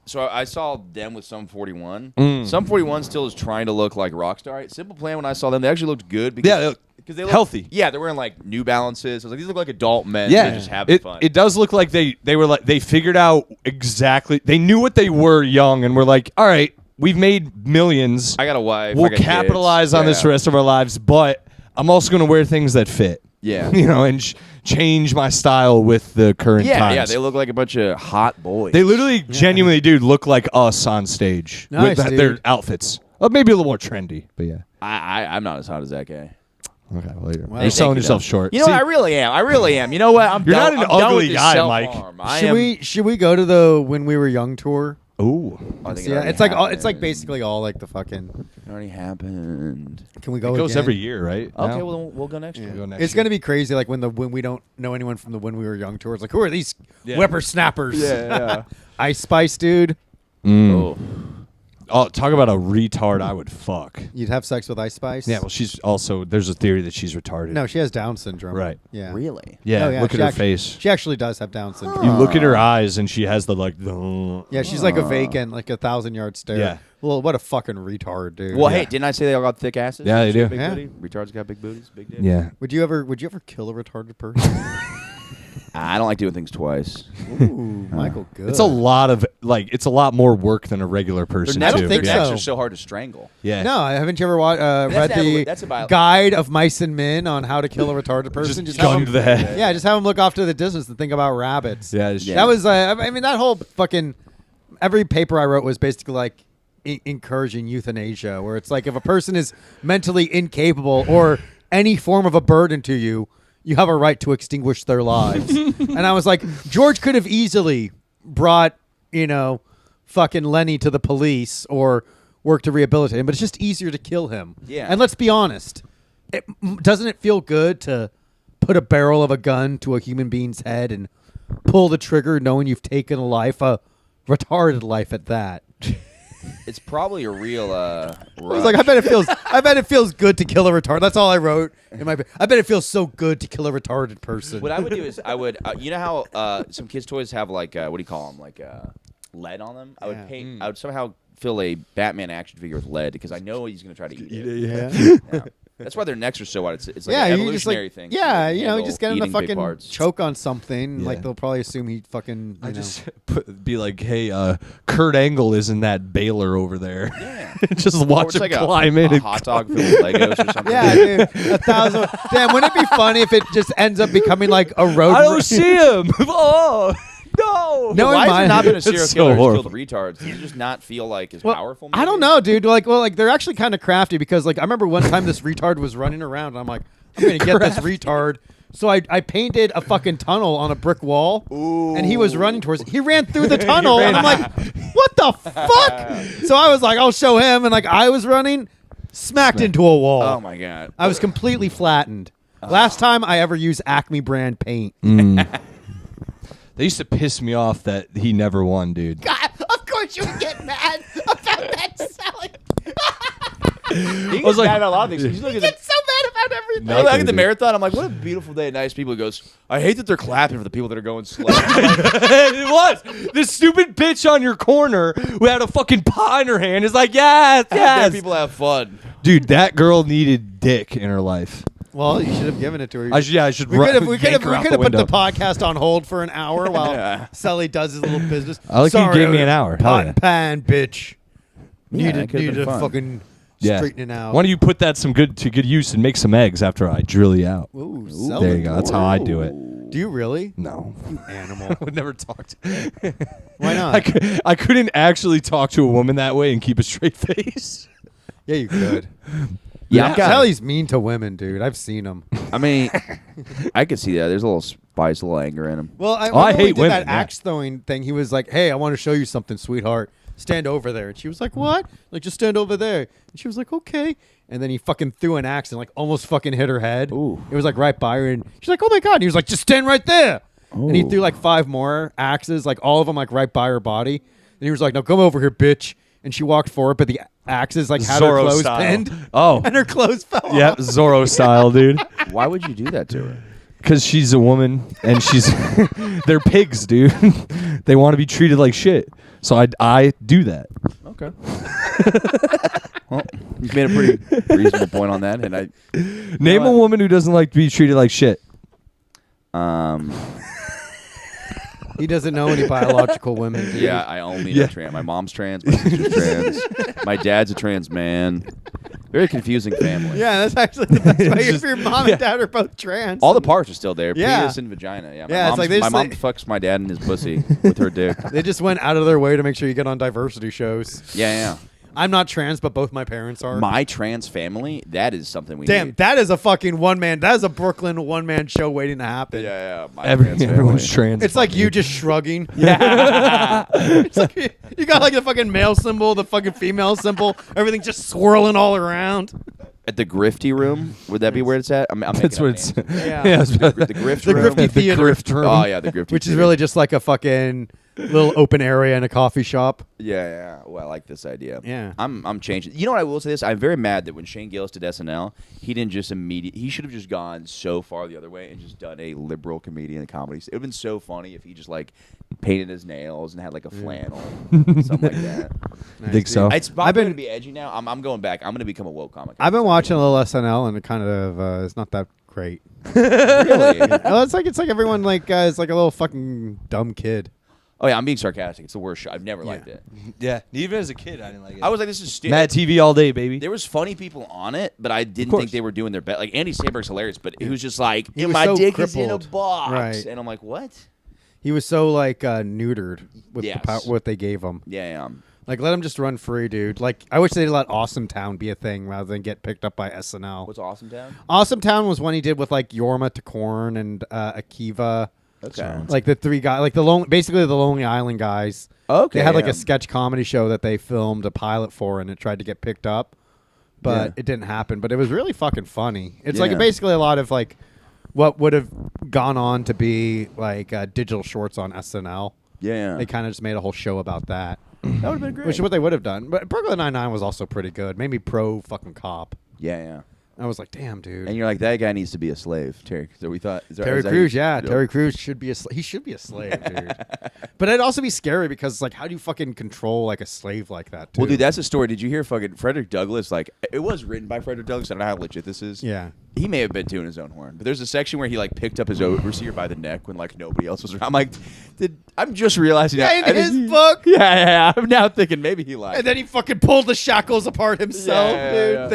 So I saw them with Sum 41. Mm. Sum 41 still is trying to look like Rockstar. Simple Plan, when I saw them, they actually looked good. Because, Yeah, they look because they look healthy. Yeah, they're wearing like New Balances. I was like, these look like adult men. Yeah, They just having fun. It does look like they were like they figured out exactly. They knew what they were young, and were like, all right, we've made millions. I got a wife. We'll I got capitalize kids. on this Yeah. for the rest of our lives, but I'm also going to wear things that fit. Yeah. and change my style with the current times. Yeah, they look like a bunch of hot boys. They literally, genuinely, dude, look like us on stage Nice, with dude. their outfits. Maybe a little more trendy, but yeah. I'm not as hot as that guy. Okay, well, you're Well, selling thank you, yourself though. short. You know, See, what? I really am. You know what? You're not an I'm done ugly with this guy, self-harm. Mike. I Should am. should we go to the When We Were Young tour? ooh, I think Yeah, already it's like happened. basically all like the fucking. It already happened. Can we go? it goes again? every year, right? Okay, now? well then we'll go next Yeah. year. Go next It's year. gonna be crazy. Like when we don't know anyone from the When We Were Young tour. It's like, who are these Yeah. whippersnappers? Yeah. Ice Spice, dude. Oh. Oh, talk about a retard I would fuck. You'd have sex with Ice Spice? Yeah, well, she's also, there's a theory that she's retarded. No, she has Down syndrome. Right. Yeah. Really? Yeah, Oh, yeah, look at she her actu- face. She actually does have Down syndrome. You look at her eyes and she has the like, the. Yeah, she's like a vacant, like 1,000-yard stare. Yeah. Well, what a fucking retard, dude. Well, Yeah. hey, didn't I say they all got thick asses? Yeah, they She got do. Big Yeah. booty? Retards got big booties, big dick. Yeah. Would you ever kill a retarded person? I don't like doing things twice. Ooh, Michael, good. It's a lot of, like, it's a lot more work than a regular person, I don't too. think Their yeah. necks so. are so hard to strangle. Yeah. No, haven't you ever read the that's about- guide of mice and men on how to kill a retarded person? Just have gun them- to the head. Yeah, just have them look off to the distance and think about rabbits. Yeah, it's- Yeah. That was, I mean, that whole fucking, every paper I wrote was basically like encouraging euthanasia, where it's like if a person is mentally incapable or any form of a burden to you, you have a right to extinguish their lives. And I was like, George could have easily brought, fucking Lenny to the police or worked to rehabilitate him, but it's just easier to kill him. Yeah. And let's be honest, doesn't it feel good to put a barrel of a gun to a human being's head and pull the trigger knowing you've taken a life, a retarded life at that? It's probably a real. I was like, I bet it feels good to kill a retard. That's all I wrote in my. I bet it feels so good to kill a retarded person. What I would do is I would, you know how some kids' toys have like what do you call them, like lead on them? I would Yeah. paint. I would somehow fill a Batman action figure with lead because I know he's gonna try to eat it. yeah. Yeah. That's why their necks are so wide. It's like Yeah, an you just evolutionary like thing. yeah, to you handle just get him to eating big fucking parts. choke on something. Yeah. Like they'll probably assume he fucking. I You know. just be like, hey, Kurt Angle is in that baler over there. Yeah. Just Or watch it's him like climb a in. and hot dog filled with Legos or something. Yeah, dude, 1,000. Damn, wouldn't it be funny if it just ends up becoming like a road? I don't see him. Oh no! No, Why in has there my- not been a It's serial so killer who's horrible. killed retards? Does he just not feel like as Well, powerful? I don't maybe? know, dude. Like they're actually kind of crafty because, like, I remember one time this retard was running around, and I'm like, I'm gonna get this retard. So I painted a fucking tunnel on a brick wall, and he was running towards it. He ran through the tunnel, and I'm like, what the fuck? So I was like, I'll show him, and like I was running, smacked into a wall. Oh my god! I was completely flattened. Last time I ever used Acme brand paint. They used to piss me off that he never won, dude. God, of course you would get mad about that selling. He was like- mad about a lot of things. He's looking at so mad about everything. I look at the dude. marathon. I'm like, what a beautiful day. Nice people. He goes, I hate that they're clapping for the people that are going slow. It was this stupid bitch on your corner who had a fucking pot in her hand. Is like, yes, There yes, people have fun. dude. That girl needed dick in her life. Well, you should have given it to her. I should. We could have we could have yank her out put the window. podcast on hold for an hour while Yeah. Selly does his little business. I like you Sorry, gave me an hour. Hell Pot yeah. pan, bitch. Yeah, Needed that could've been to fun. fucking Yeah. straighten it out. Why don't you put that to good use and make some eggs after I drill you out? Ooh, There you go. That's how I do it. Do you really? No, You animal. I would never talk to. Why not? I couldn't actually talk to a woman that way and keep a straight face. Yeah, you could. Yeah, I'm Selly's mean to women, dude. I've seen him. I mean, I could see that. There's a little spice, a little anger in him. Well, I, I remember we hate did women, that yeah. axe throwing thing. He was like, "Hey, I want to show you something, sweetheart. Stand over there." And she was like, "What?" Like, just stand over there. And she was like, "Okay." And then he fucking threw an axe and like almost fucking hit her head. Ooh. It was like right by her, and she's like, "Oh my god!" And he was like, "Just stand right there." And he threw like 5 more axes, like all of them like right by her body. And he was like, "Now come over here, bitch." And she walked forward, but the axes like had her Zorro clothes style. pinned. Oh. And her clothes fell Yeah, off. Zorro style, dude. Why would you do that to her? Because she's a woman and she's they're pigs, dude. They want to be treated like shit. So I do that. Okay. Well, you've made a pretty reasonable point on that, and I. Name a woman who doesn't like to be treated like shit. He doesn't know any biological women. dude. Yeah, I only Yeah. know trans. My mom's trans. My sister's trans. My dad's a trans man. Very confusing family. Yeah, that's actually the best way. If your mom and dad are both trans. All the parts are still there. Yeah. Penis and vagina. Yeah. Yeah, it's like they my just mom like- fucks my dad in his pussy with her dick. They just went out of their way to make sure you get on diversity shows. Yeah. I'm not trans, but both my parents are. My trans family. That is something we Damn, need. that is a fucking one-man. That is a Brooklyn one-man show waiting to happen. Yeah. My Everyone's trans. It's like you just shrugging. Yeah. It's like you got like the fucking male symbol, the fucking female symbol, everything just swirling all around. At the Grifty Room, would that be where it's at? I'm That's making what up it's. names. Yeah. The Grift The Room. Grifty Theater. Grift room. Oh yeah, the Grifty. Which is Theater. really just like a fucking little open area in a coffee shop. Yeah. Well, I like this idea. Yeah. I'm changing. You know what I will say this? I'm very mad that when Shane Gillis did SNL, he didn't just he should have just gone so far the other way and just done a liberal comedian comedy. It would have been so funny if he just like painted his nails and had like a flannel, something like that. Think so? It's I've been- to be edgy now. I'm going back. I'm going to become a woke comic. I've been watching a little SNL and it kind of it's not that great. Really? Well, it's like everyone like is like a little fucking dumb kid. Oh yeah, I'm being sarcastic. It's the worst show. I've never liked it. Yeah. Even as a kid, I didn't like it. I was like, this is stupid. Mad TV all day, baby. There was funny people on it, but I didn't course. think they were doing their best. Like Andy Samberg's hilarious, but he was just like, He was my so dick is in a crippled. box, Right. and I'm like, what? He was so like neutered with Yes. what they gave him. Yeah. Like let him just run free, dude. Like I wish they'd let Awesome Town be a thing rather than get picked up by SNL. What's Awesome Town? Awesome Town was one he did with like Yorma Takorn and Akiva. Okay. Like the three guys, like basically the Lonely Island guys. Okay. They had like yeah. a sketch comedy show that they filmed a pilot for, and it tried to get picked up, but Yeah. it didn't happen. But it was really fucking funny. It's like Yeah. basically a lot of like what would have gone on to be like digital shorts on SNL. Yeah. They kind of just made a whole show about that, that would have been great. which is what they would have done. But Brooklyn Nine-Nine was also pretty good. Made me pro fucking cop. Yeah. I was like, damn, dude. And you're like, that guy needs to be a slave, Terry. So we thought Terry Crews, yeah. Terry Crews should be he should be a slave, dude. But it'd also be scary because it's like, how do you fucking control like a slave like that, too? Well, dude, that's a story. Did you hear fucking Frederick Douglass? Like, it was written by Frederick Douglass. I don't know how legit this is. Yeah. He may have been tooting his own horn, but there's a section where he like picked up his overseer by the neck when like nobody else was around. I'm like, I'm just realizing Yeah, that in his book. Yeah. I'm now thinking maybe he lied. And then he fucking pulled the shackles apart himself, Yeah, dude. yeah.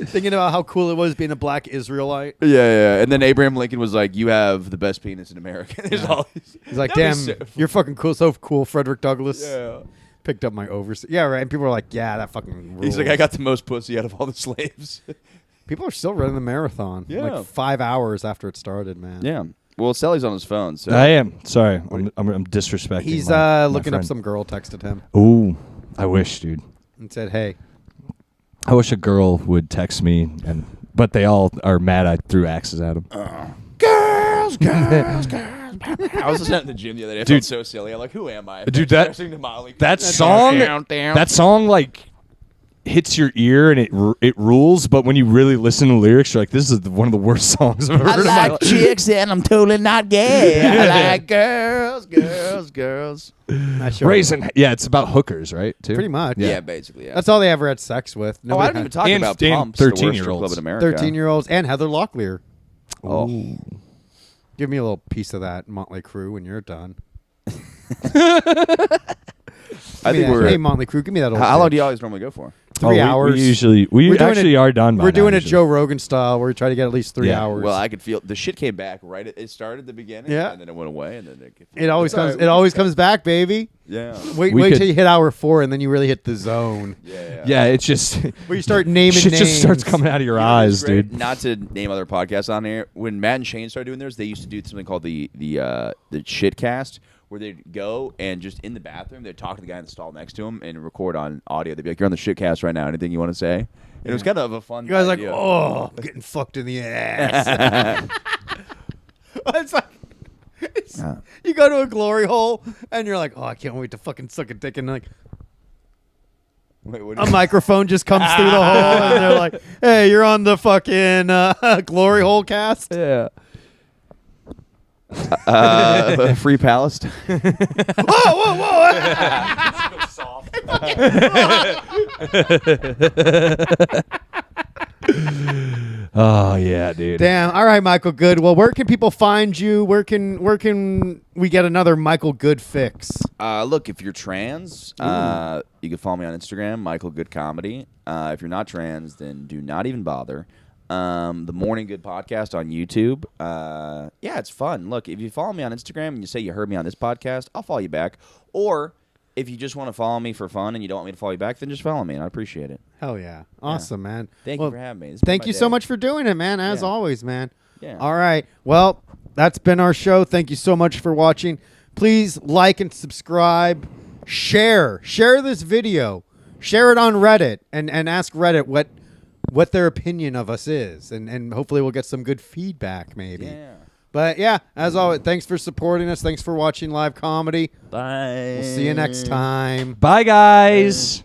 Thinking about how cool it was being a black Israelite. Yeah. And then Abraham Lincoln was like, "You have the best penis in America." There's all these. He's like, That'd damn, be so- you're fucking cool, so cool, Frederick Douglass. Yeah. Picked up my overseer. Yeah, right. And people were like, yeah, that fucking rules. He's like, I got the most pussy out of all the slaves. People are still running the marathon. Yeah. Like 5 hours after it started, man. Yeah. Well, Selly's on his phone, so I am. Sorry. I'm disrespecting. He's my looking up friend. some girl texted him Ooh. I wish, dude. and said, hey. I wish a girl would text me, but they all are mad I threw axes at them. girls. I was listening in the gym the other day. I Dude. felt so silly. I'm like, who am I? Dude, that- Listening to Molly. That song like hits your ear and it rules, but when you really listen to the lyrics, you're like, this is one of the worst songs I've ever heard in my life. chicks and I'm totally not gay. I like girls. Not sure. Raisin, yeah, it's about hookers, right? Too Pretty much. Yeah, basically. Yeah. That's all they ever had sex with. Oh, I didn't even talk And- about and Pumps, the worst strip 13-year-olds. club in America. 13-year-olds and Heather Locklear. Oh. Give me a little piece of that Motley Crue when you're done. I think we're. Hey, Motley Crue, give me that old How long bitch. do you always normally go for? 3 hours. We usually We're doing actually it- are done by We're now, doing it usually. Joe Rogan style where we try to get at least 3 Yeah. hours. Well, I could feel the shit came back right. It started at the beginning, Yeah. and then it went away, and then it always It's all comes. right, It always comes back, baby. Yeah. Wait We till could- you hit hour 4, and then you really hit the zone Yeah. Yeah, it's just where you start naming shit names. just starts coming out of your You know what's eyes, great? dude. Not to name other podcasts on here. When Matt and Shane started doing theirs, they used to do something called the shit cast, where they'd go and just in the bathroom, they'd talk to the guy in the stall next to him and record on audio. They'd be like, "You're on the shit cast right now. Anything you want to say?" And it was kind of a fun. You guys are like, idea. oh, I'm getting fucked in the ass. It's like you go to a glory hole and you're like, oh, I can't wait to fucking suck a dick, and like Wait, what do a you- microphone just comes through the hole, and they're like, hey, you're on the fucking glory hole cast. Yeah. Free Palestine. Whoa! Oh yeah, dude. Damn. All right, Michael Good. Well, where can people find you? Where can we get another Michael Good fix? Look, if you're trans, you can follow me on Instagram, Michael Good Comedy. If you're not trans, then do not even bother. The Morning Good podcast on YouTube. Yeah, it's fun. Look, if you follow me on Instagram and you say you heard me on this podcast, I'll follow you back. Or if you just want to follow me for fun and you don't want me to follow you back, then just follow me, and I appreciate it. Hell yeah. Awesome, man. Thank you for having me. Thank you so much for doing it, man, as always, man. Yeah. All right. Well, that's been our show. Thank you so much for watching. Please like and subscribe. Share this video. Share it on Reddit and ask Reddit what their opinion of us is. And hopefully we'll get some good feedback maybe. Yeah. But yeah, as always, thanks for supporting us. Thanks for watching live comedy. Bye. We'll see you next time. Bye, guys.